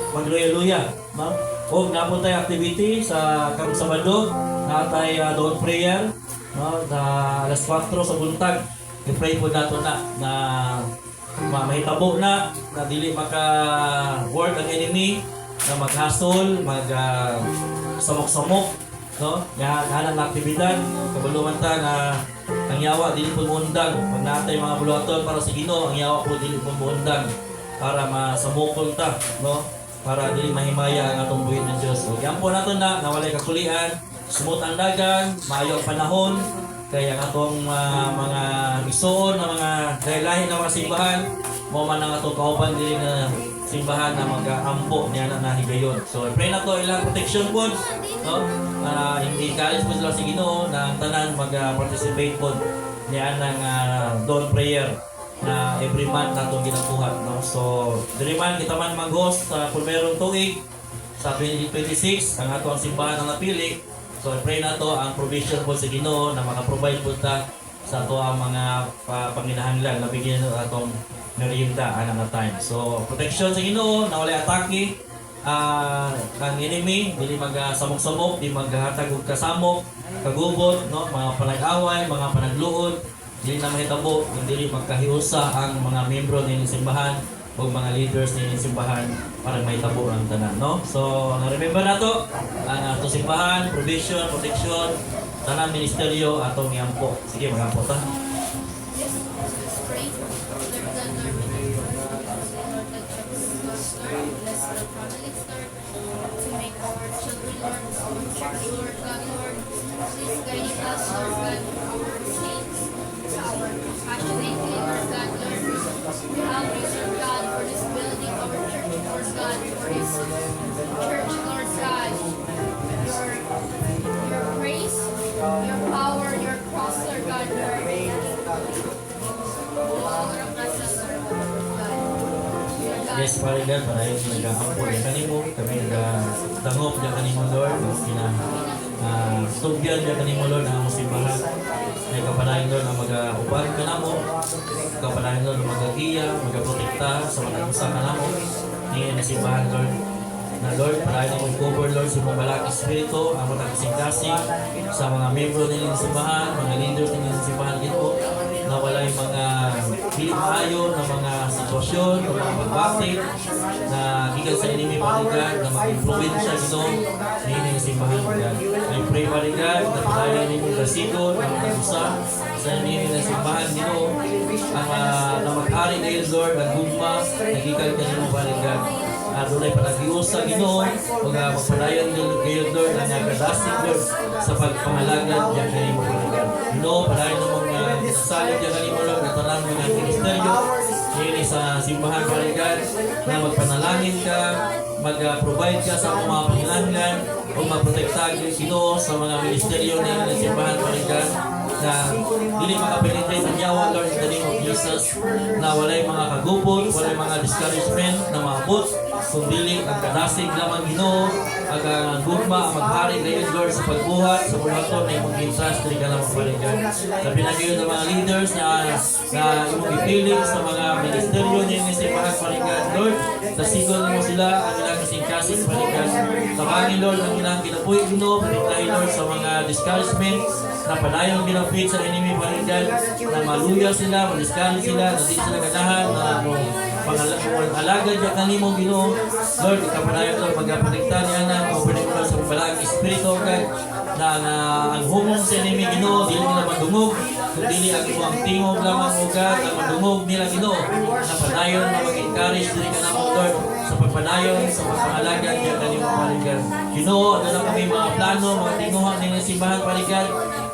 magluya-luya, no? O napon tayo activity sa karong Sabado, natay dawn prayer, no? Na alas 4 sa buntag. I-pray po nato na mahitabo na dili maka-work ang enemy, na maghasol, samok-samok, no? Yan ang aktibidad, kabuluman ta na ang yawa dili po muundag. Pag natay mga buluhaton para sa Ginoo, ang yawa po dili po muundag para masamukol ta, no? Para dili mahimaya ang atong buhit ng Dios. So, yan po nato na nawalay kakulian, sumot ang dagan, maayo ang panahon, kaya ang atong mga isuon na mga lahi na mga simbahan, mo man ang atong kauban dili na simbahan na mag-ampo niya na nahigayon. So, pray na to ilang protection po, no? Hindi kalis po sila sa Ginoo na ang tanan mag-participate po niya ng dawn prayer na every month natong ginabuhat, no? So diri man kita man mag-host sa kung merong tuig sa 2026 ang ato ang simbahan ang napili. So pray na to ang provision po sa Ginoo na maka-provide po ta sa ato ang mga panginahanglan na bigyan ng atong merienda anang time. So protection sa Ginoo na wala atake ang enemy, dili magsamok-samok, di maghatag og kasamok, kagubot, no, mga panag-away, mga panagluod, dili na mahitabo, dili magkahiusa ang mga membro ni simbahan o mga leaders ni simbahan para mahitabo ang tanan, no? So, na-remember nato ang ato simbahan, provision, protection, tanan ministeryo atong iampo. Sige, mag-ampo ta. Your power, your cross, Lord God, your Yes, Father God, parayon nag-aampo yung kanimo, kami nag-dangop yung kanimo, Lord, tugyan yung kanimo, Lord, ang among simbahan. May kapanayon, Lord, na mag-uban ka namo, kapanayon, Lord, na mag-agiya, mag-protekta sa mga ka namo, ni simbahan, Lord. Na Lord, parayon mo cover, Lord, sa mga malaki espiritu, ang mga kasing-kasing sa mga membro nila ng simbahan, mga leaders nila ng simbahan dito, na wala yung mga hindi maayo na mga sitwasyon, na mga pagbakit, na gikan sa enemy paligan, na mag-influensya ito, na hindi ng simbahan God. I pray paligan, na parayon ninyo kasigon, na mag-usa sa enemy ng simbahan dito, ang na mag-hari ngayon, Lord, ang gugma, na gikan kanino paligan. Adunay panagiusa Ginoo ug magpadayon kayo Lord ang kadasig Lord sa pagpangalagan diyan kanimo Lord. Ginoo padayon mo mga salig diyan kanimo Lord nga tanan mga ministeryo diri sa simbahan paligan na magpanalangin ka, mag-provide ka sa mga pangangailangan o maprotekta Ginoo sa mga ministeryo ni simbahan paligan na dili makapenetrate ang yawa Lord in the name of Jesus na walay mga kagupot, walay mga discouragement na maabot kung dili ang kadasig lamang Ginoo ang gugma ang maghari kayo Lord sa pagbuhat sa buhaton na imong entrust dili ka lamang paligan. Sabi na kayo ng mga leaders na imong ipiling sa mga ministeryo niyo ni simbahan paligan Lord, tasigol mo sila ang ilang kasing-kasing paligan. Tawagin Lord ang ilang kinabuhi Ginoo, pagkitahin Lord sa mga discouragement na padayon ginapit sa enemy paligan na maluya sila, madiskali sila, na di sila ganahan na alagad niya kanimo Ginoo Lord, ikapadayon Lord magpaligtan niya na opening Lord sa balang espiritu God na ang humong sa enemy Ginoo dili nila madungog kung dili ang imong tingog lamang o God ang madungog nila Ginoo na padayon na mag-encourage dili ka namo Lord sa pagpadayon sa pagpangalaga niya kanimo paligan Ginoo ano na kami mga plano mga tinguhan ng simbahan paligan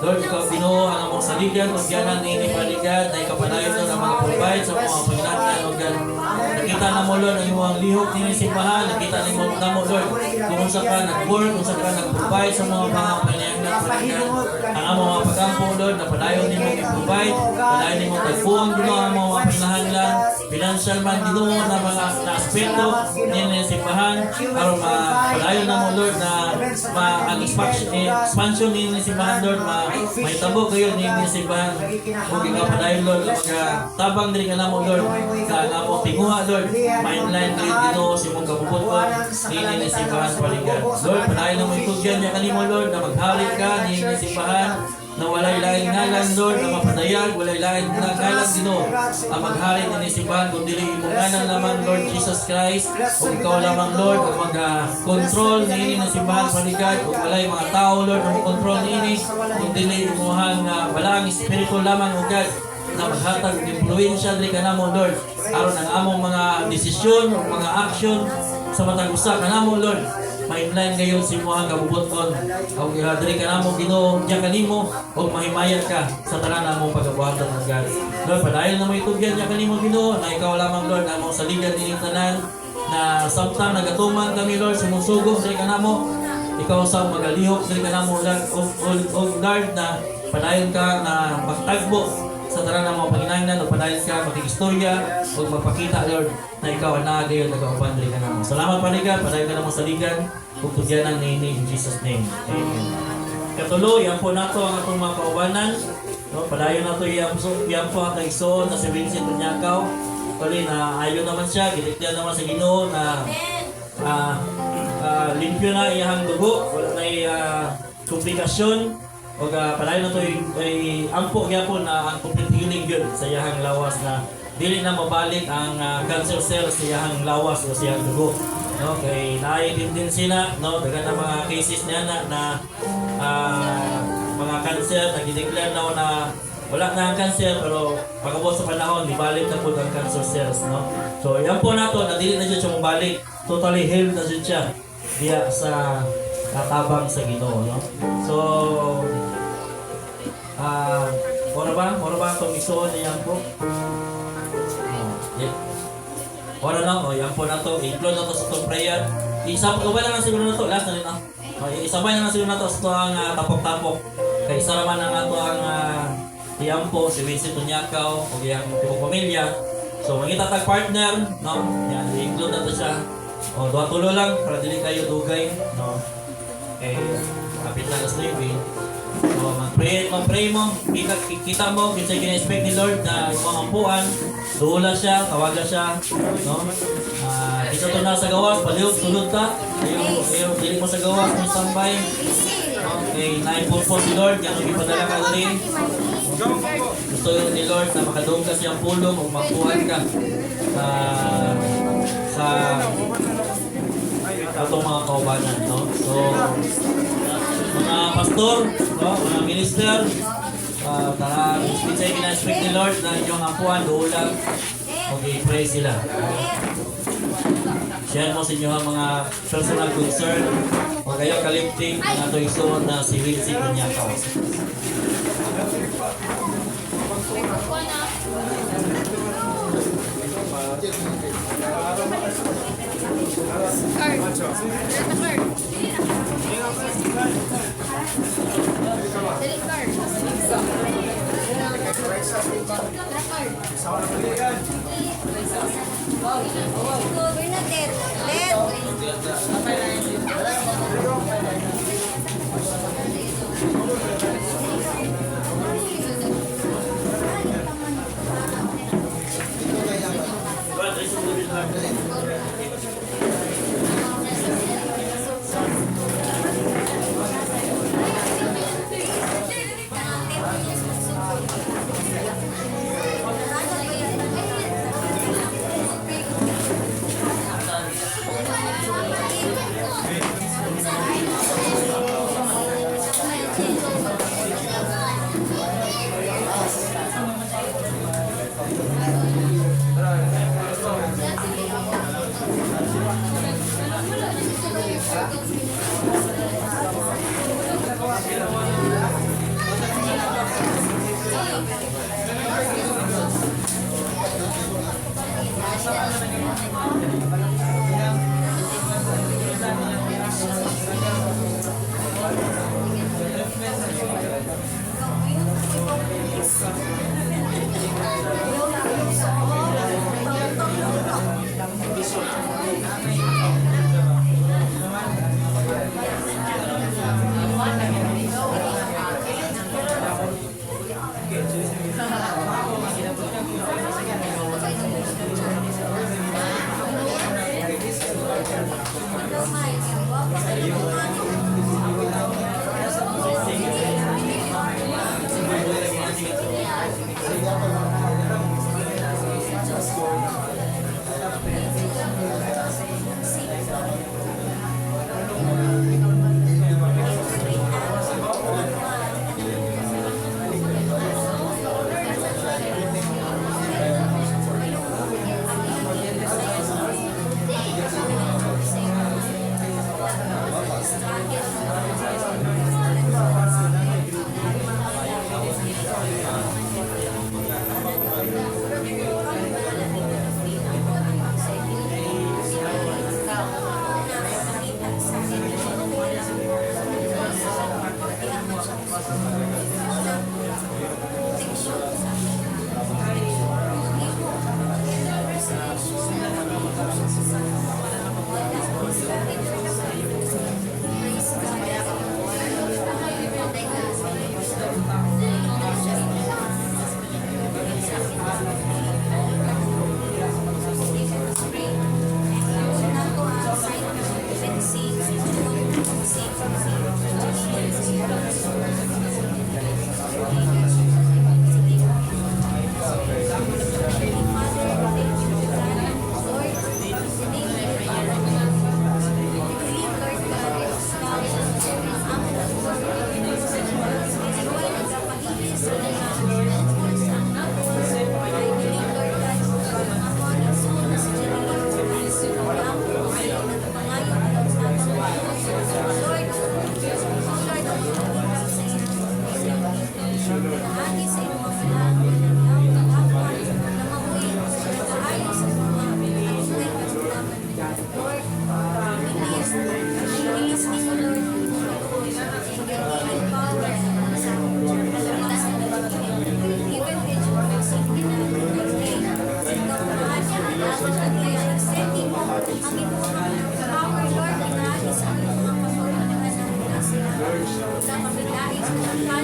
Lord, ikaw Ginoo ang among saligan o diyanan ni paligan na ikapadayon Lord ang mga provide sa mga panginahan o God. Nakita na mo Lord ang imong lihok ni simbahan, nakita na mo Lord kung unsa ka nag-work, kung unsa ka nag-provide sa mga pangangailangan paligan. Ang among mga pag-ampo Lord, na padayon nimo i-provide, padayon nimo tagpuan Ginoo ang mga panginahan, financial man Ginoo na mga na aspeto ni simbahan aron padayon na mo Lord na ang expansion ni simbahan Lord mahitabo kayo ni simbahan kung ikapadayon Lord tabang diri ka namo Lord sa namo tinguha Lord mainline kayo Ginoo sa imong kabubuton ni simbahan paligan Lord padayon na mo itugyan niya kanimo Lord na maghari ka ni simbahan na walay lain ngalan Lord na mapadayag walay lain ngalan Ginoo ang maghari ni simbahan kung dili imong ngalan lamang Lord Jesus Christ o ikaw lamang Lord ang mag-control ni simbahan paligan kung walay mga tao Lord ang control ni kung dili imuhang balang espiritu lamang o God na maghatag influensya dili kanamo Lord aron ang among mga desisyon o mga action sa matag usa kanamo Lord mainline kayo sa imong kabubuton o diri kanamo Ginoo diya kanimo og mahimayan ka sa tanan namong pagabuhaton ng God Lord padayon na mo itugyan diya kanimo Ginoo na ikaw lamang Lord ang mong saligan ni tanan na samtang nagatuman kami Lord sumusugo diri kanamo ikaw sa magalihok diri ka namo og Lord na padayon ka na magtagbo sa tanan ng mga panginahanglan o padayon ka makikistorya o magpakita Lord na ikaw na gayon nagauban diri ka namo. Salamat panigan, padayon ka namo saligan ug tugyanan ni in Jesus name. Amen. Katuloy, yan po nato ang atong mga kaubanan. No, padayon nato yan po ang kaigsoon na si Vincent Bunyakaw. Kali na ayon naman siya, giliktian naman sa Ginoo na limpyo na iyang dugo, wala na komplikasyon. O padayon nato ay ampo gyapon na ang complete healing yun sa iyang lawas na dili na mabalik ang cancer cells sa iyang lawas o sa iyang dugo. No, kay naay din sila, no, dagan na mga cases niya na mga cancer na gideclare na wala na ang cancer pero pagabot sa panahon ibalik na po ang cancer cells, no. So yan po nato na dili na siya mabalik, totally healed na siya diya sa katabang sa Ginoo, no. So Moro ba itong isuon niya po? Ora lang, yan po na to. I-include na to sa itong prayer. Isabay na lang siguro na to. Last na rin, isabay na lang siguro na to sa itong tapok-tapok. Kaya isa naman ang ato ang iyang po, si Vincent Bunyakaw, o iyang tibok pamilya. So, mangita tag partner, no? Yan, i-include na to siya. O, tulo lang, para dili kayo dugay, no? Okay, kapit na sa living. So, mag-pray mo, kita mo, kinsa gina-expect ni Lord na iyong ampuan, duula siya, tawagan siya, no? Isa to na sa gawas, palihog, sulod ta, ayaw, dili mo sa gawas, may sambay. Okay, naipon po si Lord, yan ang ipadala ka rin. Gusto ni Lord na makadong ka siyang pulong o makuhan ka sa atong mga kaubanan, no? So, mga pastor, no, mga minister, kinsay gina-expect ni Lord na inyong ampuan, duulang, okay, pray sila. Share mo sa inyo ang mga personal concern o kayo kalipting na ito isuon na si Vincent Bunyakaw.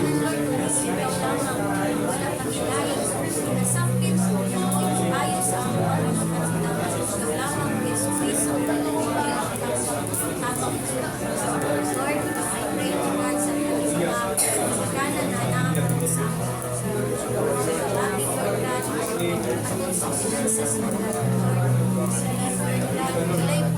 hangganan, Lord, kundi ikaw lamang, wala kang lain. Nasambit, ayon sa ang mga karamdaman, ikaw lamang, Yesus Cristo, Lord, I pray to God sa mga hangganan na naaman sa amin, Lord God, at sa finances, Lord God, Lord,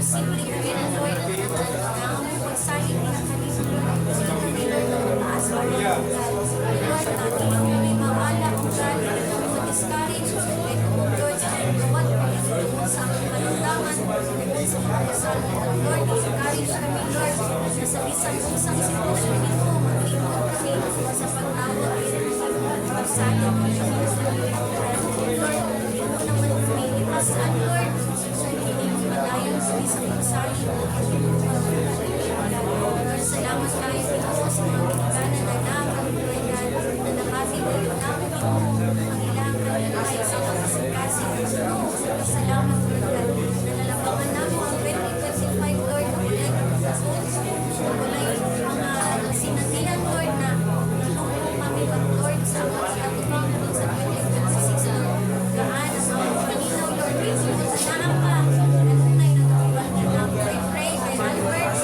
posible kami na Lord na ang pagsahit na kami sa kami Lord taas pa rin Lord natin ang may mawala kung God mag-discourage kahit kung Lord sa nagawad kung sa aming kalamdaman kung sa mga kasal Lord discourage kami Lord na sa bisang isang sitwasyon nito mag-iwan kami sa pagtawag ng pagsahit Lord ito naman kami ipasan Lord malayan sa isang pagsali. Lord, salamat tayo dito sa mga pinaganan na namin, na nakati mo yung namin ito, ang ilang tayo sa pagkasikasin. Salamat, Lord, na nalabangan namin ang 2025, Lord, na walay mga sinatihan, Lord, na itong kami, Lord, sa mga katubang sa 2026, gaan ang mga paninaw, Lord, sa naampa, pray kay Albert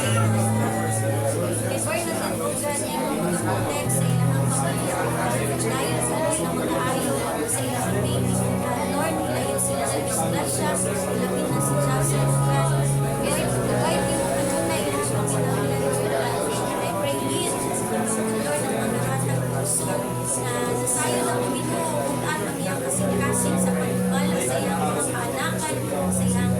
before na nagpugan niya mga protect sa ilang pamilya dahil sa na mag-aayo sa ilang baby Lord ilayo sila sa disgrasya ilapit na si Jackson kaya kahit yung kanunay na panginawilan I pray din Lord ang magkakatag puso na nasayo ng Panginoon kung ano niyang kasing-kasing sa pagmala sa iyang mga kaanakan sa iyang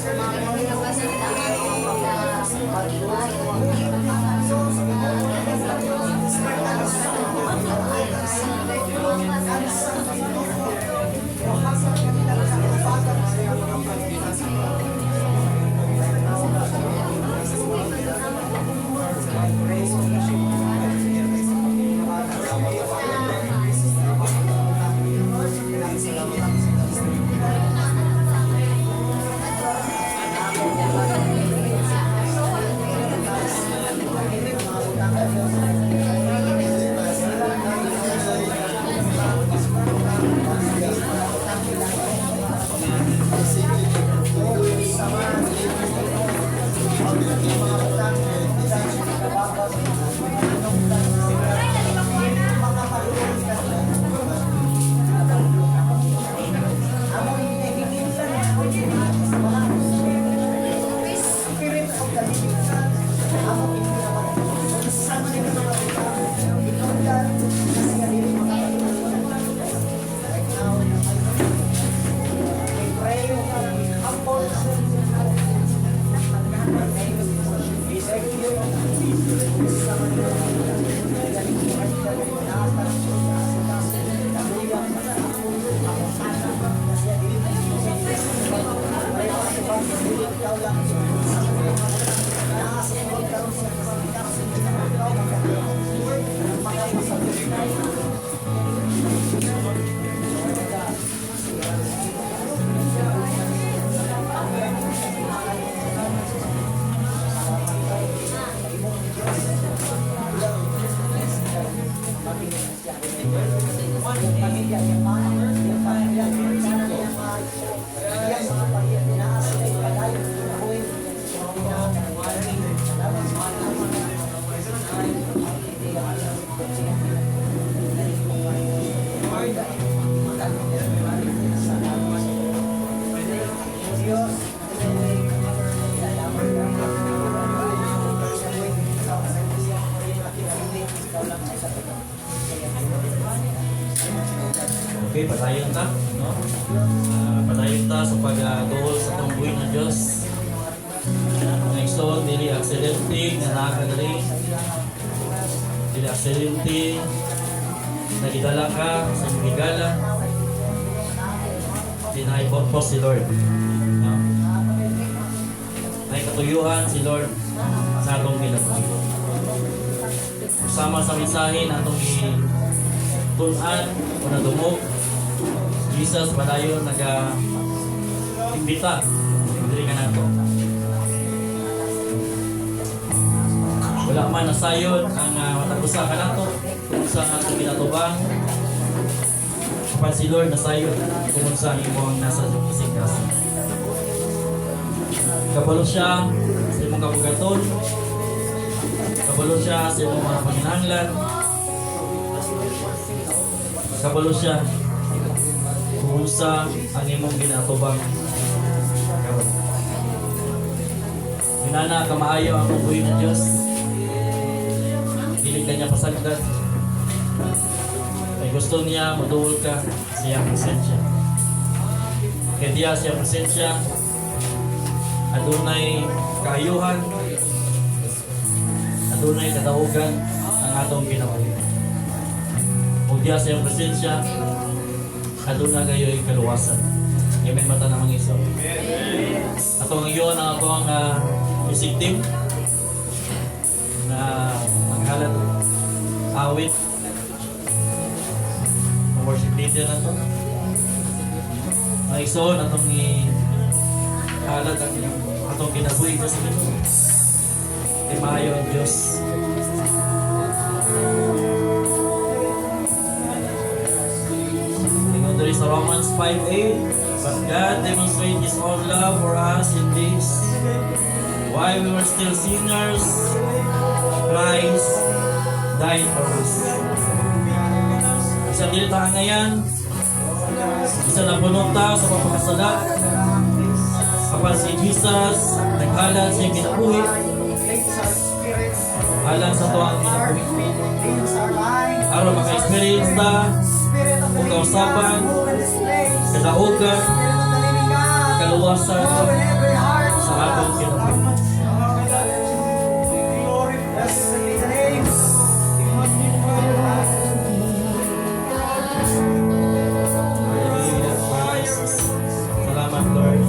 Thank you. Okay, padayon ta, no? Padayon ta sa pag-duol sa tungbuhin ng Diyos. Ang igsoon, dili aksidente nga nakakagaling. Dili aksidente nagidala ka sa higala. Dinahipon si Lord. No? May katuyuhan si Lord sa atong ginabuhi. Sama sa mensahe na atong tunan o nadumog, Jesus padayon nag-imbita diri ka nato. Wala man nasayod ang matagusa ka nato sa atong ginatubang. Kapag si Lord nasayod kung sa imo ang nasa kasikas. Kabalo siya sa imong kabugaton. Kabalo siya sa imong mga panginahanglan. Kabalo siya kung sa ang imong ginatubang karon. Hinana ka maayo ang buhay ng Diyos. Dili kanya pasagdan. Ay gusto niya maduol ka sa iyang presensya. Kaya diya sa iyang presensya adunay kaayuhan, adunay kadaugan ang atong ginabuhi. Kung diya sa iyang presensya aduna kayo'y kaluwasan. Amen mata namang iso. Atong iyon ang atong music team na maghalat awit ang worship leader na to. Ang iso atong ihalat ang atong kinabuhi sa Ginoo. Timayo ang Diyos. There is Romans 5:8. But God demonstrated His own love for us in this: while we were still sinners, Christ died for us. Isa dili ta ngayon, isa na puno ta sa pagpapasala. Kapag si Jesus naghalad sa kinabuhi, halang sa tuwang kinabuhi. Aron maka-experience ta kung kausapan, kadaugan, kaluwasan sa atong kinabuhi. Salamat, Lord.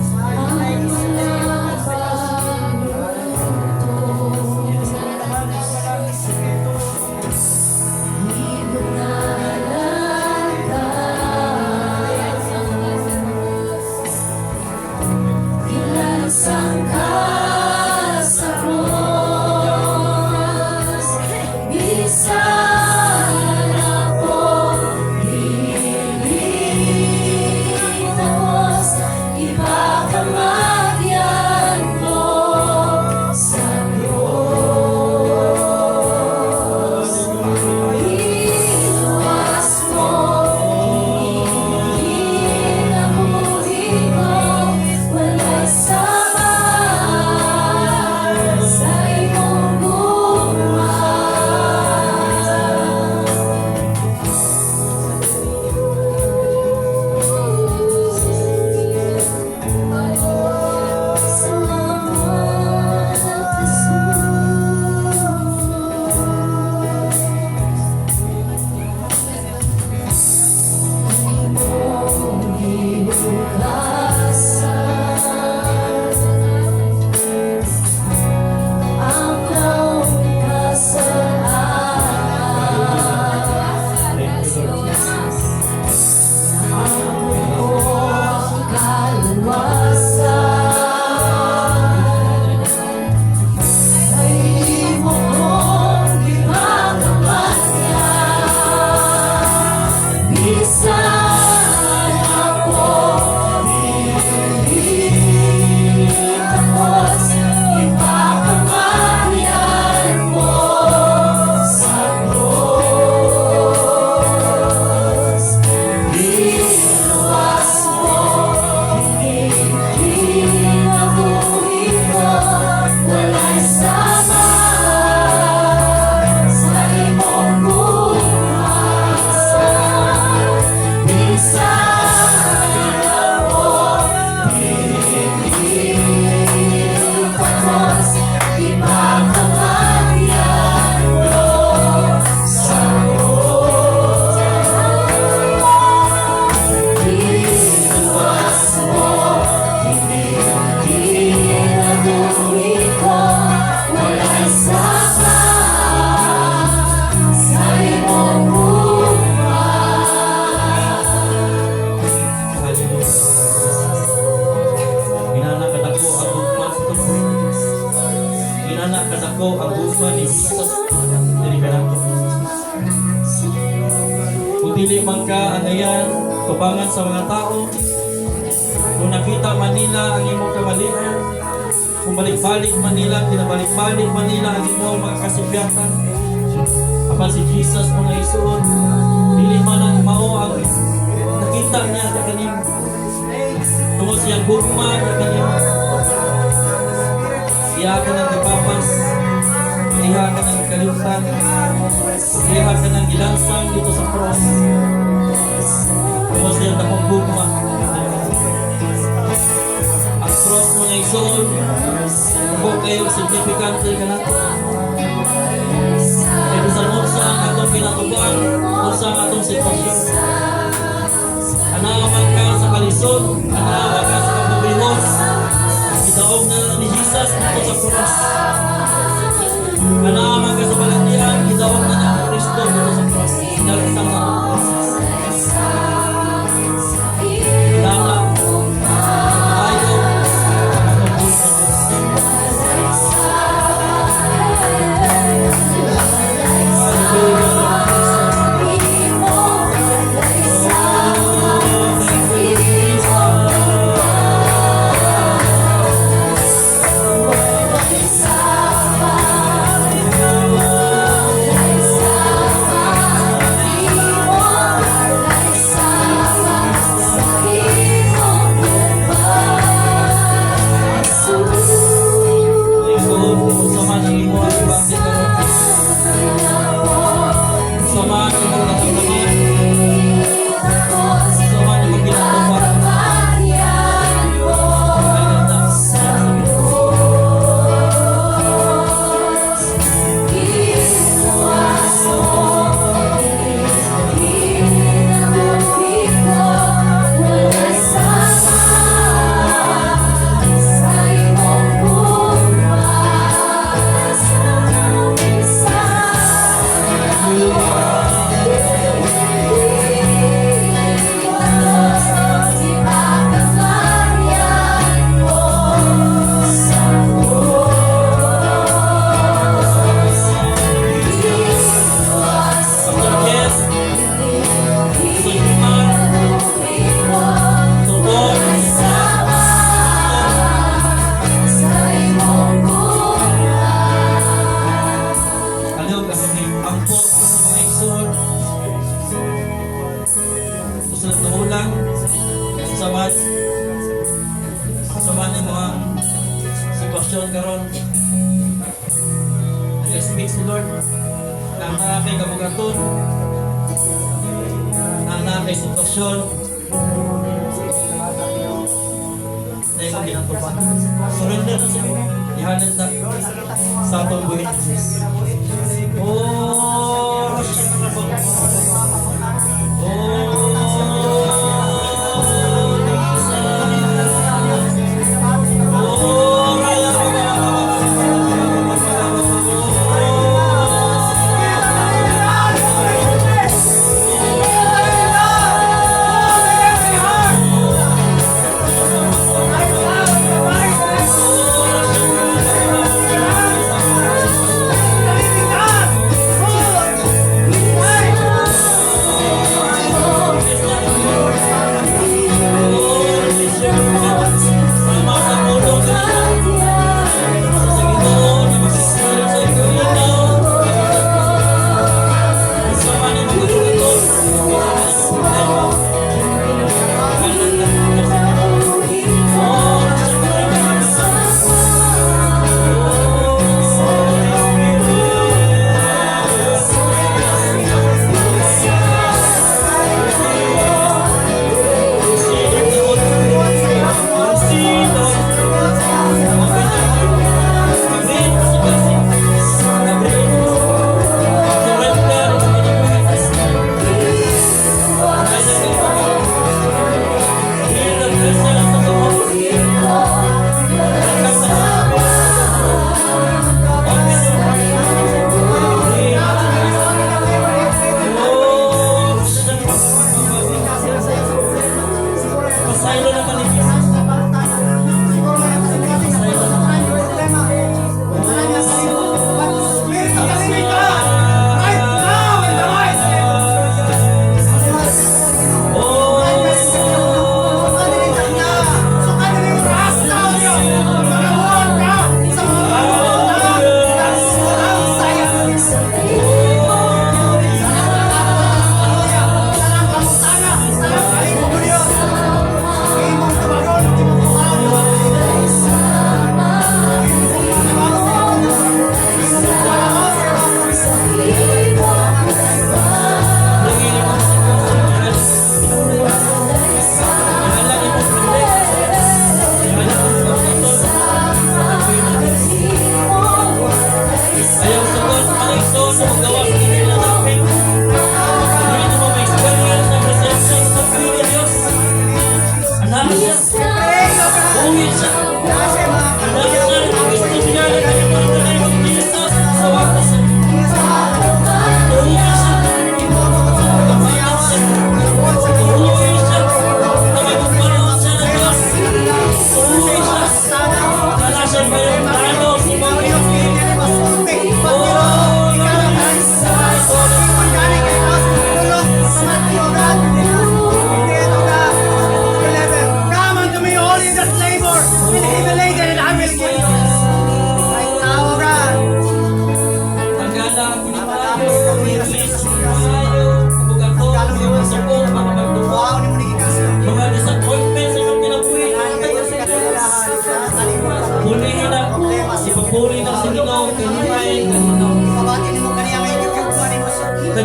dili man ka anayan, tubangan sa mga tao. Kung nakita man nila ang imong kamalian, kung balik-balik man nila, kinabalik-balik man nila ang imong mga kasipyatan. Apan si Jesus mga isuon, dili man ang mao ang nakita niya sa kanim. Tungkol siyang gugma sa kanim. Iya ka ng ipapas, iya ka ng kalimtan, iya ka ng gilansang dito sa cross. Tungkol siyang takong gugma. Ang cross mo na isuon, kung kayo signifikante ka natin. Kaya bisan unsa ang atong kinatubuan, unsa ang atong sitwasyon. Anaman ka sa kalisod, anaman ka sa kabubihos, idaog na ni Jesus dito sa cross. Anaman ka sa balandian, idaog na ng Kristo dito sa cross. Sinalisan na ang cross. Dama, ayaw, atong buhay. sitwasyon karon. Nag-speak si Lord na kay kabugaton, na kay sitwasyon na yung ginatupan. Surrender na sa Lord. Ihanan na sa atong buhay. Oh,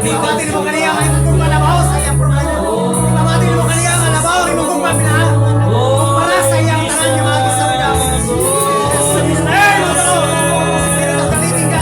Mamati mo kaniya may mong malabaw sa iyang problema. Mamati mo kaniya malabaw ay mong pamilya. Para sa iyang tanan yung mga gisabda. Sa Israel mo to. Pero nakaliting ka.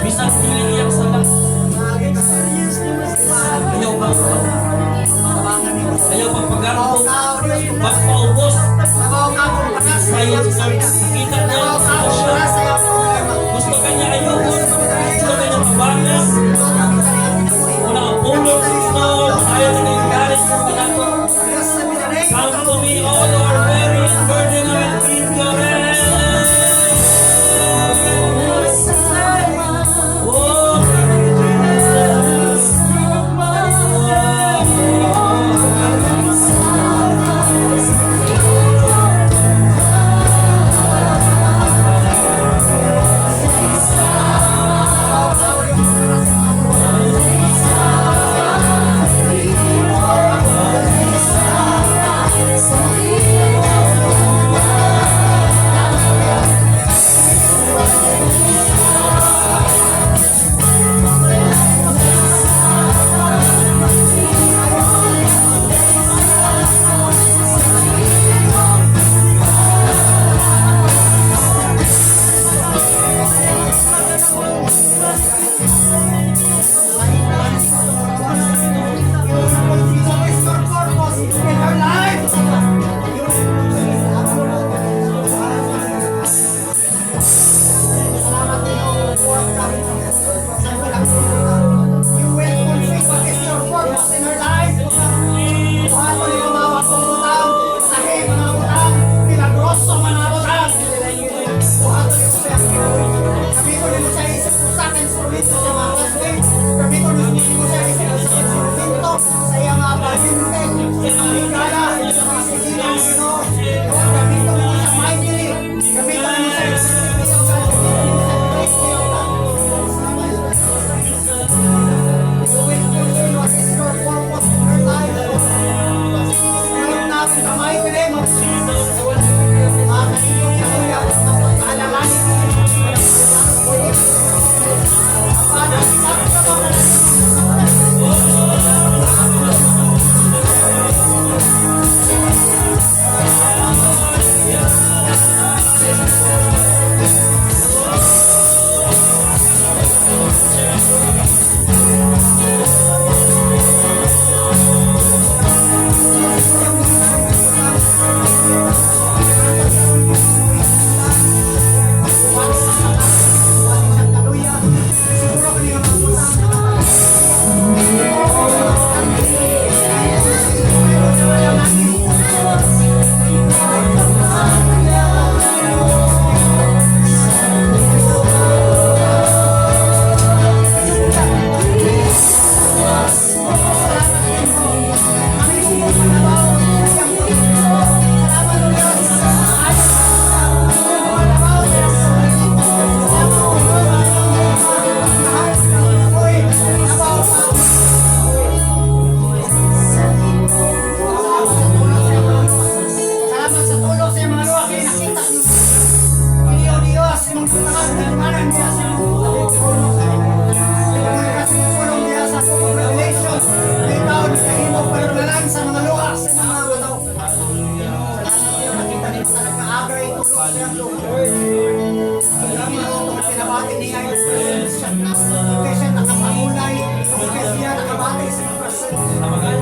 Bisa dilihat sa ayaw pagpagarbo, pagpaubos, ayaw kita niya gusto kanya ayaw, gusto kanya mabangas, wala ang pulot gusto, ayaw na yung galit sa pinato. Come to me all who are weary and burdened with ignorance.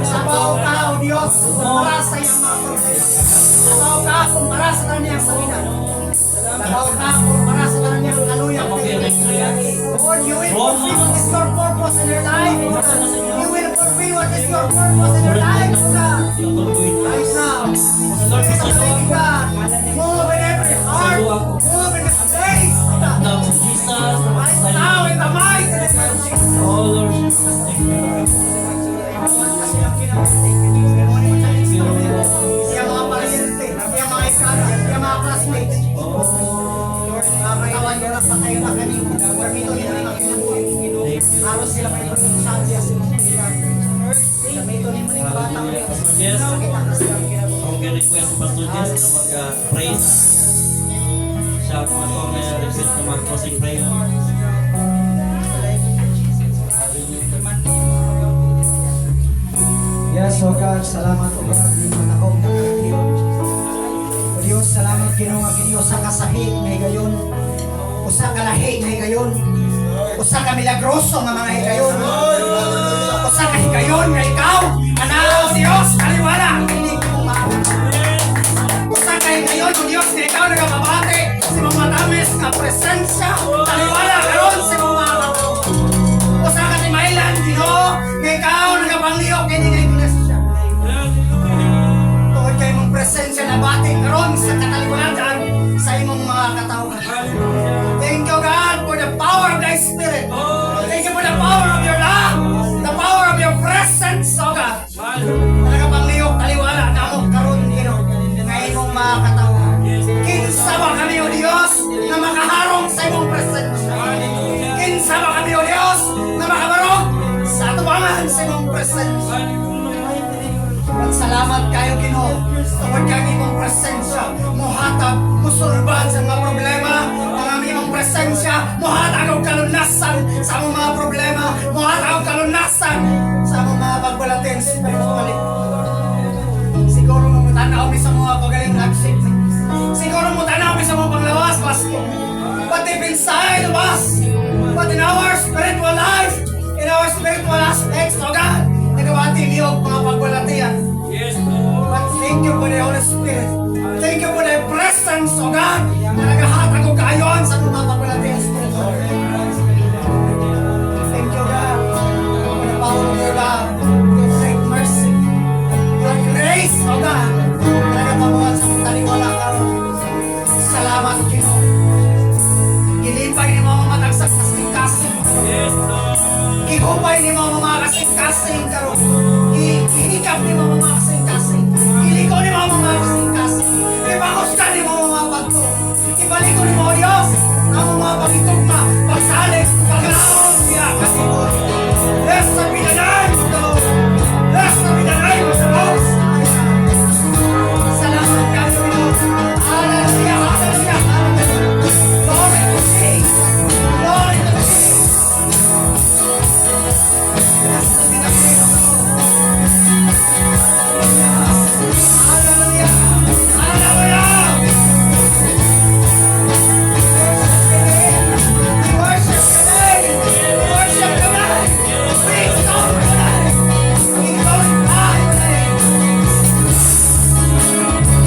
Sabaw ka, O Diyos, para sa iyong mga problema. Sabaw ka kung para sa kanyang salina. Sabaw ka kung para sa kanyang kaluyang. Lord, you will fulfill what is your purpose in your life. You will fulfill what is your purpose in your life, O God. Right now, Spirit of the living God, move in every heart, move in this place, O God. Now, Jesus, Right now, in the mighty name of Jesus. oh Lord Jesus, thank you. Kasi ang testimony mo sa history, yung mga pasyente, yung mga ikara, yung mga classmates. Lord, katawan nyo lang pa kayo na kanina. Permito nyo lang ang kinabuhay. Halos sila may pagsasadya sa mga kailan. Lord, permito nyo lang ang batang nyo. Yes. Kita kasi ang kinabuhay. Ako request sa Pastor Jess na mag-pray. Siya ako request na mag-closing prayer. Yes, O God, salamat O God, di matakong nakakil. O Diyos, salamat Ginoo Ginoo sa kasakit may gayon. Usa ka lahi may gayon. Usa ka milagroso nga mga higayon. Usa ka higayon nga ikaw, anak Diyos, kaliwala. Hindi ko maaari. Usa ka higayon o Diyos nga ikaw nagapabate sa mga matamis nga presensya, kaliwala karon sa mga mga usa ka timailan, Ginoo, nga ikaw nagapanglihok kay nga iglesia. Tungod kay mong presensya na bating karon sa kataliwanan sa imong mga katawhan. Thank you God for the power of thy spirit. Thank you for the power of your love, the power of your presence, O God. Nagapanglihok kaliwala namo karon Ginoo nga imong mga katawhan. Kinsa ba kami o Dios na makaharong sa imong presensya? Kinsa ba kami o Dios na makabarog sa atubangan sa imong presensya? Salamat kayo Ginoo. Tungod kay imong presensya, mohatag, musulban sa mga problema. Ang imong presensya, mohatag og kalunasan sa among mga problema, mohatag og kalunasan sa among mga pagbalatin spiritually. Siguro mo tanaw mi sa mga pagaling nagsik. Siguro mo tanaw mi sa mga panglawas, Pasko. But deep inside of us, but in our spiritual life, in our spiritual aspects, O God, nagawati niyo mga pagbalatian. But thank you for the Holy Spirit. Thank you for the presence, O God, na nagahatag ko kayon sa mga pagbalatian spiritual. Thank you, God, for the power of your love, your great mercy, your grace, O God, na nagapabuhat sa mga taliwala karon. Salamat, Ginoo. Gilipay ni mga matagsak na singkasing. Gihupay ni mga kasing-kasing karon. Gihikap ni mga kasing-kasing. Giliko ni mga kasing-kasing. Ipahuskan ni mga pagto. Ibalik ko ni mga Diyos ang mga pagitugma, pagsalig, pagkalaon siya kasipon. Blessed be the name of the Lord. Blessed be the name of the Lord. Salamat kayo, Lord. Hallelujah, hallelujah, hallelujah. Glory to Jesus. Glory to Jesus. Blessed be the name of the Lord. Hallelujah. Hallelujah. We worship the name. We worship the name. We exalt the name. We glorify the name.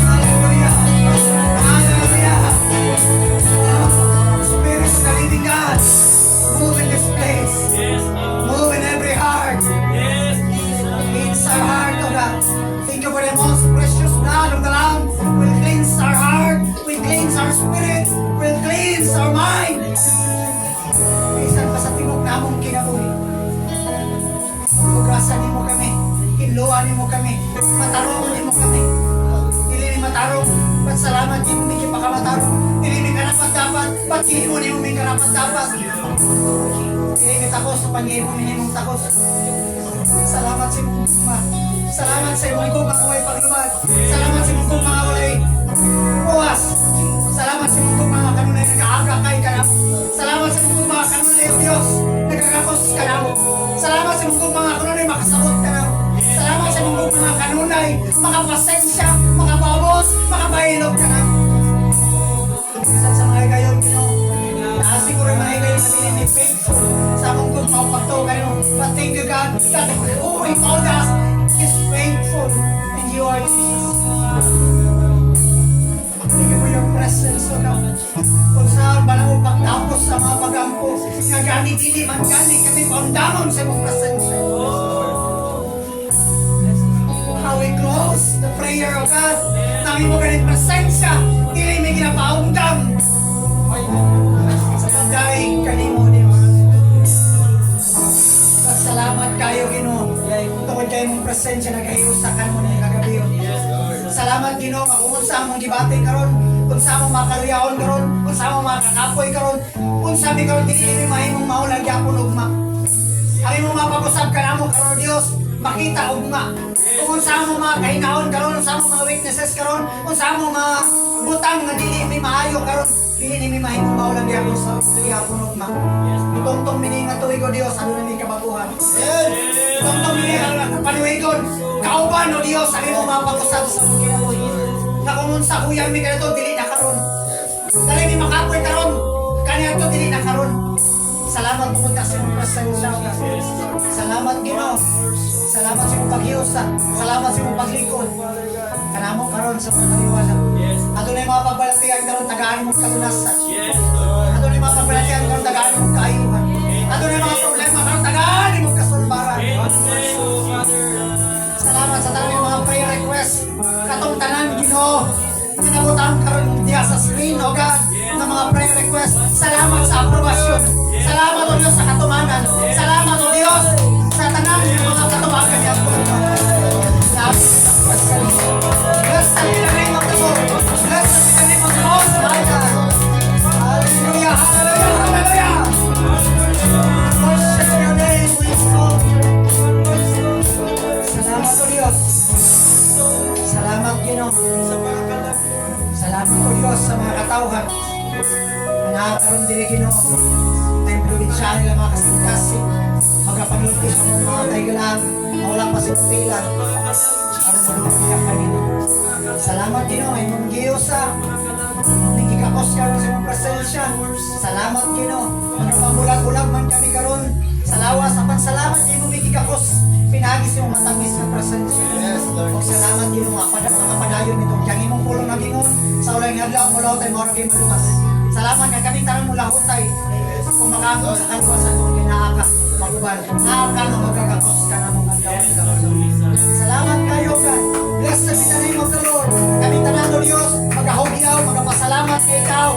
Hallelujah. Hallelujah. Spirit of the living God, move in this place. Move in every heart. Cleanse our heart, O God. Thank you for the most precious blood of the Lamb. Will cleanse our heart, will cleanse our spirit, will cleanse our mind. Bisan pa sa tingog na among kinabuhi. Pugasan mo kami, iluan mo kami, matarong mo kami. Dili ni matarong, pagsalamat di mo hindi pa ka matarong. Dili ni karapat dapat, pagkihin mo ni mo may karapat dapat. Dili ni takos, pagkihin mo minimong takos. Salamat sa mong gugma. Salamat sa mong gugma kaway paglubad. Salamat sa mong gugma kaway buwas. Salamat sa mong gugma kanunay nag-aaga kay ka na. Salamat sa mong gugma kanunay Diyos nagkakakos ka na mo. Salamat sa mong gugma kanunay makasabot ka na mo. Salamat sa mong gugma kanunay makapasensya, makababos, makabailog ka na mo. Sa mga gayon, siguro mga gayon na pinipig sa mong gugma pagtaw kayo. But thank you God that who we called us is faithful and you are Jesus. Thank you for your presence, O God. Kung saan ba na upang tapos sa mga pagampo, nga gani dili man gani kami paundamon sa imong presensya. How we close the prayer, O God. Nami mo ganit presensya, dili may ginapaundam. Sa pagdaing kanimo, Diyos. Salamat kayo, Ginoo. Tungod kayo mong presensya na kayo sa kanmo na kagabi. Salamat, Ginoo, kung sa among gibati karon, kung sa among makaluyahon karon, kung sa among makakapoy karon, kung sa mi karon dili mahimong maulag gyapon ugma. Ang imong mapag-usab ka namo karon, Dios, makita ugma. Kung sa among mga kahinaon karon, kung sa among mga weaknesses karon, kung sa among mga butang nga dili mi maayo karon, dili mi mahimong maulag gyapon sa gyapon ugma. Itong mini nga tuig o Dios, ano na may kabaguhan. Itong mini nga panuwigon, kauban o Dios, ang imong mapag-usab sa mong kinabuhi. Na kung sa huyang mi kanito, dili na karon. Dali mi makapoy karon, kanya to dili na karon. Salamat po ka sa imong presensya. Salamat, Ginoo. Salamat sa imong paghiusa. Salamat sa imong paglikod. Kanamo karon sa mga taliwala. Ato na yung mga pagbalatian karon, tagaan mo kalunasan. Ato na yung mga pagbalatian karon, tagaan mo kaayuhan. Ato na yung mga problema karon, tagaan mo kasulbaran. Salamat sa tanan yung mga prayer request. Katong tanan, Ginoo. Pinabutan karon diya sa screen, O God, ng mga prayer request. Salamat sa aprobasyon. Salamat, O Diyos, sa katumanan. Salamat, O Diyos, sa tanan yung mga katumagan niya. Blessed be the name of the Lord. Blessed be the name of the Most High God. Hallelujah, hallelujah, hallelujah. Worship your name, we exalt you. Salamat, O Diyos. Salamat, Ginoo. Salamat, O Diyos, sa mga katawhan na nakakaroon dili, Ginoo. Tayong probinsya nila mga kasing-kasing, magkapaglutis sa mga taygalan, mawala pa si Tilan. Para malumpiyak ka, Ginoo. Salamat, Ginoo, ay mong giyosa. Nagkikakos ka sa mong presensya. Salamat, Ginoo. Magkapamulag-ulag man kami karon. Sa lawas, sa pansalamat, ay mong nagkikakos. Pinagis yung matamis na presensya. O salamat, Ginoo, mga padayon itong kiyang imong pulong na gingon. Sa ulay nga adlaw mo lahutay, mga rin malumas. Salamat nga kami tarang mo lahutay. Kung makangong sa kalwasan mo, kinaaka, maguban. Naaka nga magkakakos ka na mong adlaw. Salamat kayo, God. Blessed be the name of the Lord. Kami tanan, O Diyos, magkahugyaw, magpasalamat kay Ikaw.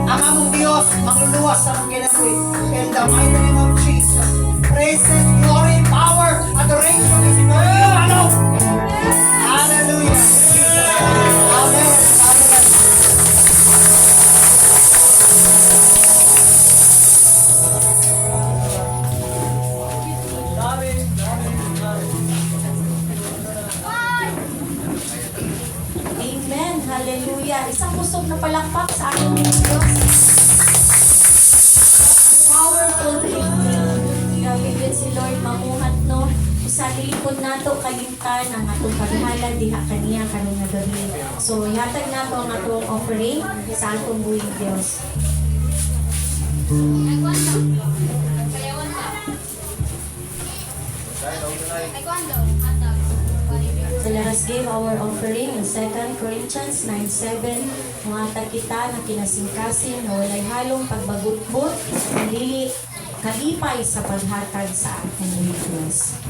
Ang among Diyos, magluluwas sa mong kinabuhi. In the mighty name of Jesus. Praises, glory, power, adoration is in you. Ano? Hallelujah. Amen. Amen. Amen. Hallelujah. Isang pusog na palakpak sa ating Diyos. Powerful evening. Grabe din si Lord mamuhat, no? Sa dilipod nato kalimtan ang atong paghala diha kaniya kaning gabi. So ihatag nato ang atong offering sa atong buhing Dios. So let us give our offering in 2 Corinthians 9:7. Muhatag kita na kinasingkasin na walay halong pagbagutbot, dili kalipay sa paghatag sa ating Diyos.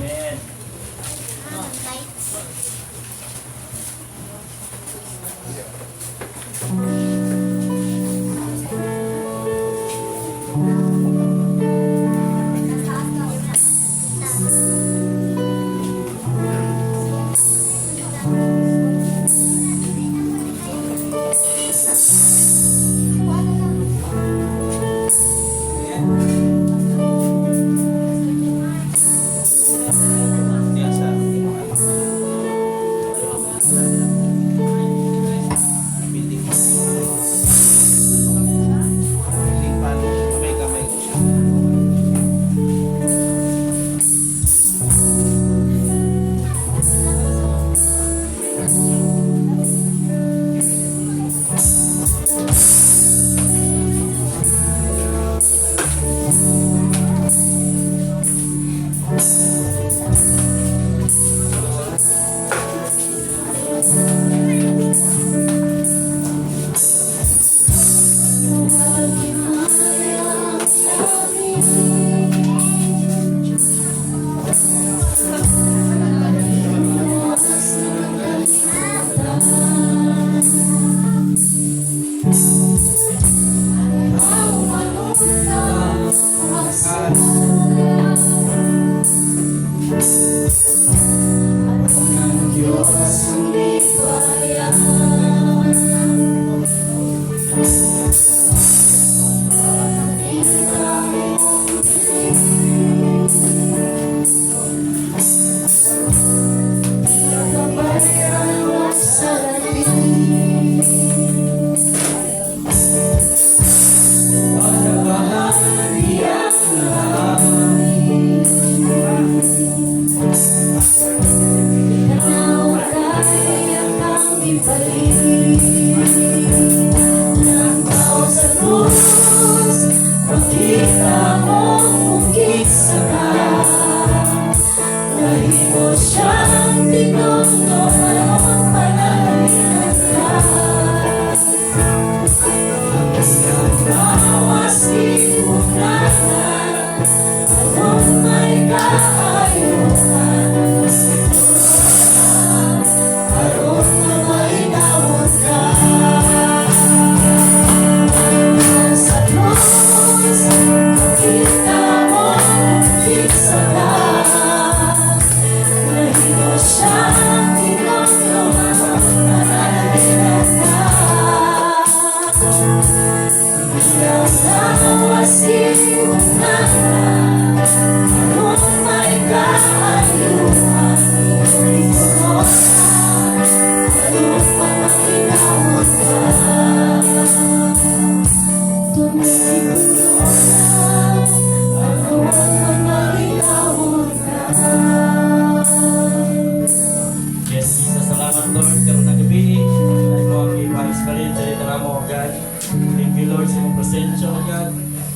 Yes, Jesus, salamat Lord. Karoon na gabi, ay mo ang ipa-experience sa ito mo, God. Thank you Lord sa iyong presensya, God.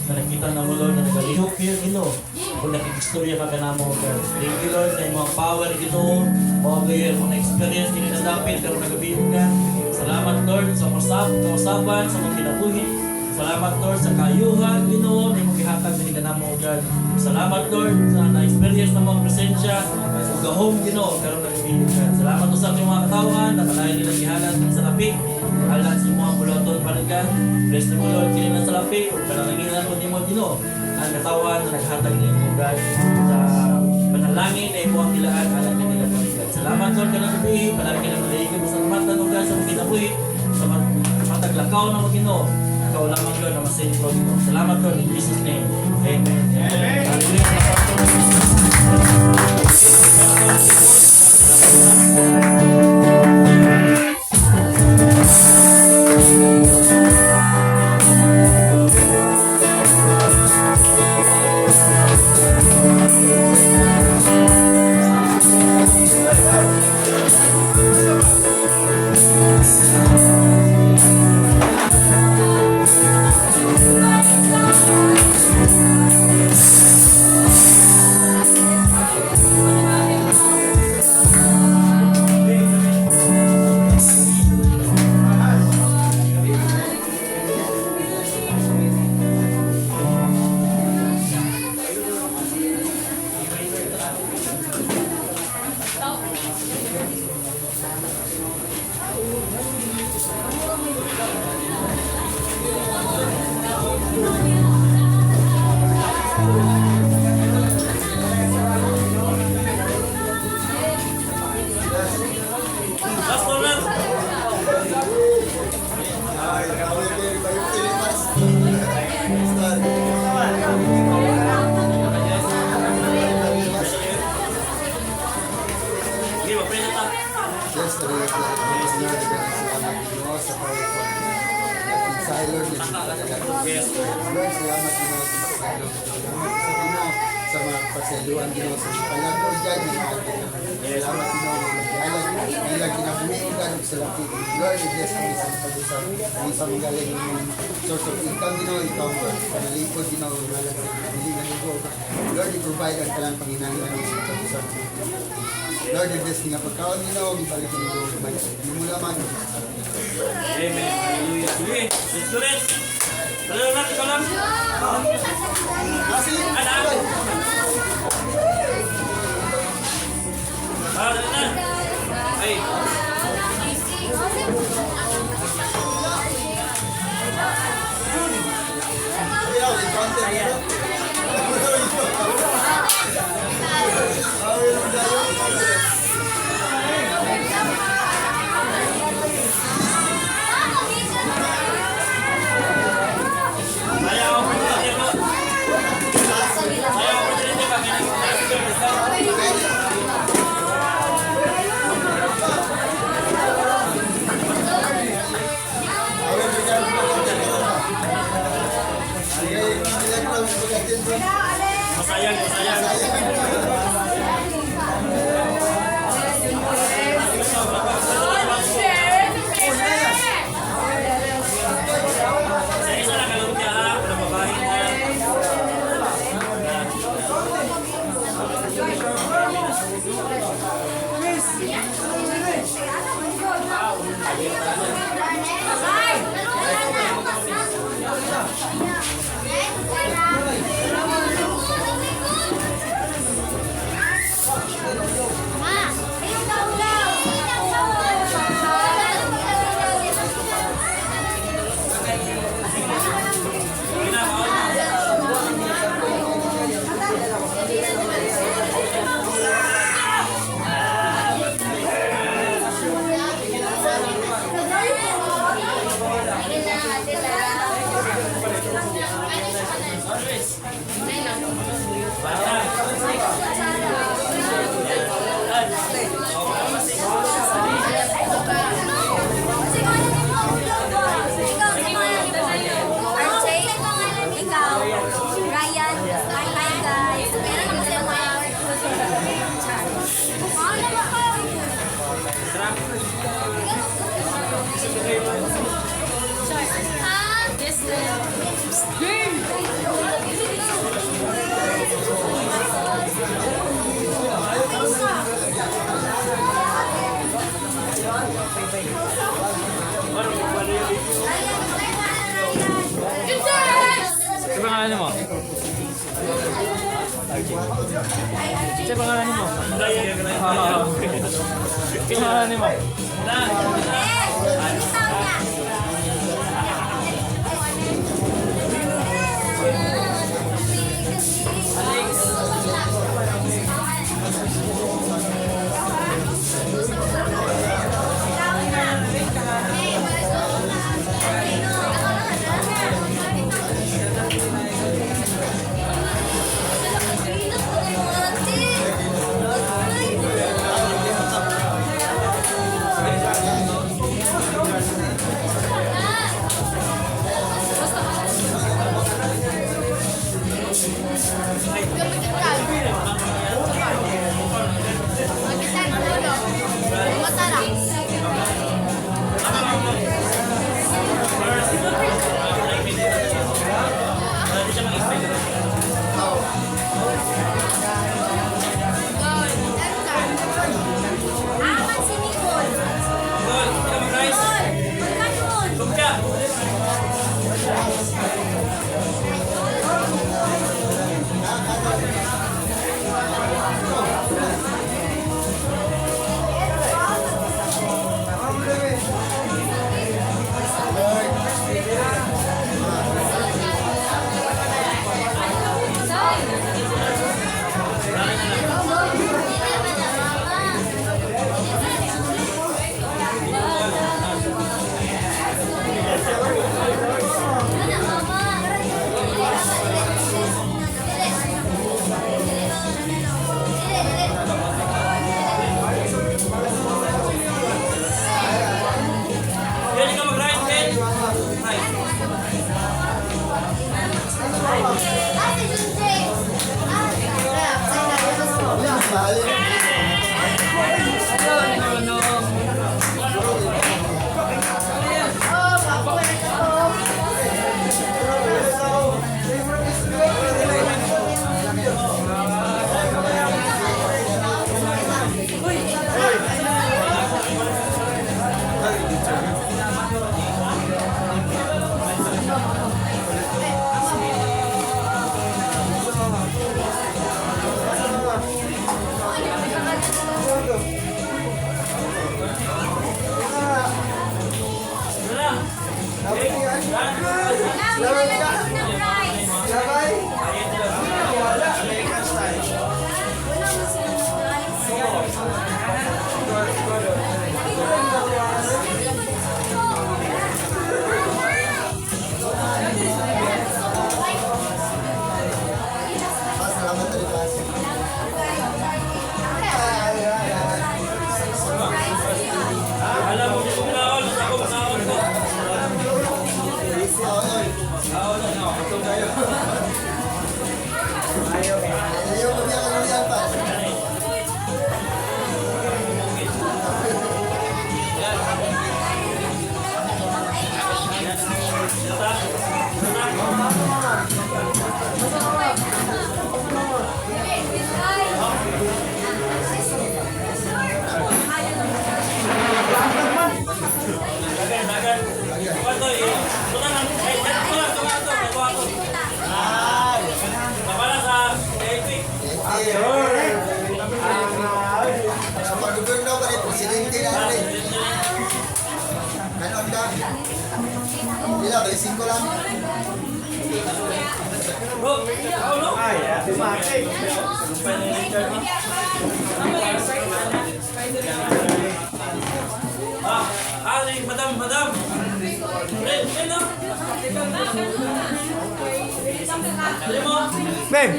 Na nakita na mo Lord, na nagalihok kayo, Gino. Kung nakikistorya ka na mo, God. Thank you Lord, na iyong power, Gino. Mga kayo, mga experience, hindi na dapat, karoon na gabi, God. Salamat Lord sa kausaban, sa mga kinabuhi. Salamat Lord sa kayuhan, Gino, na iyong gihatag na mo, God. Salamat Lord sa na-experience na mga presensya. Gahom Gino, karon na gabi, God. Salamat sa ating mga katawan, na palayan nila gihalat sa lapi. Halat sa mga bulaton panagan. Bless ni mo Lord, kinilang sa lapi. Panalangin po ni mo Gino. Ang katawan na naghatag ni mo, God. Sa panalangin na imo ang ilaan, halat ka nila panagan. Salamat Lord, kanang gabi. Panalangin na maligod sa mata ng God, sa mga kinabuhi. Sa mataglakaw na mo Gino. Ikaw lamang Lord na masentro Gino. Salamat Lord, in Jesus' name. Amen. Hallelujah. Yes, salamat Diyos sa powerful. Sa Lord, Yes, Lord, salamat Diyos sa Panginoon. Sa mga pasaluan Diyos sa palagod dyan. Salamat Diyos. Ilang kinabuhin ka sa lapit. Lord, bless kami sa pag-usap. Ang isang magaling ng source of income Diyos. Ikaw panalipod Diyos. Hindi na ito. Lord, i-provide ang talang Panginoon sa pag-usap. Lord, bless nga pagkaon Diyos. Ibalik Diyos. Hindi mo lamang. Amen. Hallelujah. Sige, let's do it. Salamat natin, salam. Anak. Dali na. Ay. Masayang, masayang. Isa lang kalong niya ha, para babahin niya. Sa pangalan mo? Sa pangalan mo? Sa pangalan mo? Pila, balisin ko lang. Bro, ikaw no? Ay, ate Maki. Madam. Red, no? Alam mo? Ben!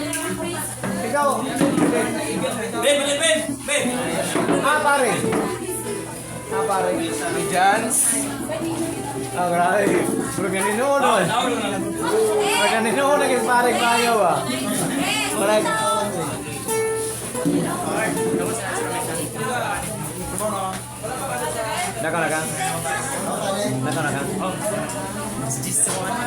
Ikaw! Ben! Pare! Pare! Jans! Grabe! Pero ganito nun! Ganito naging pare kayo ba? Parang... Naka.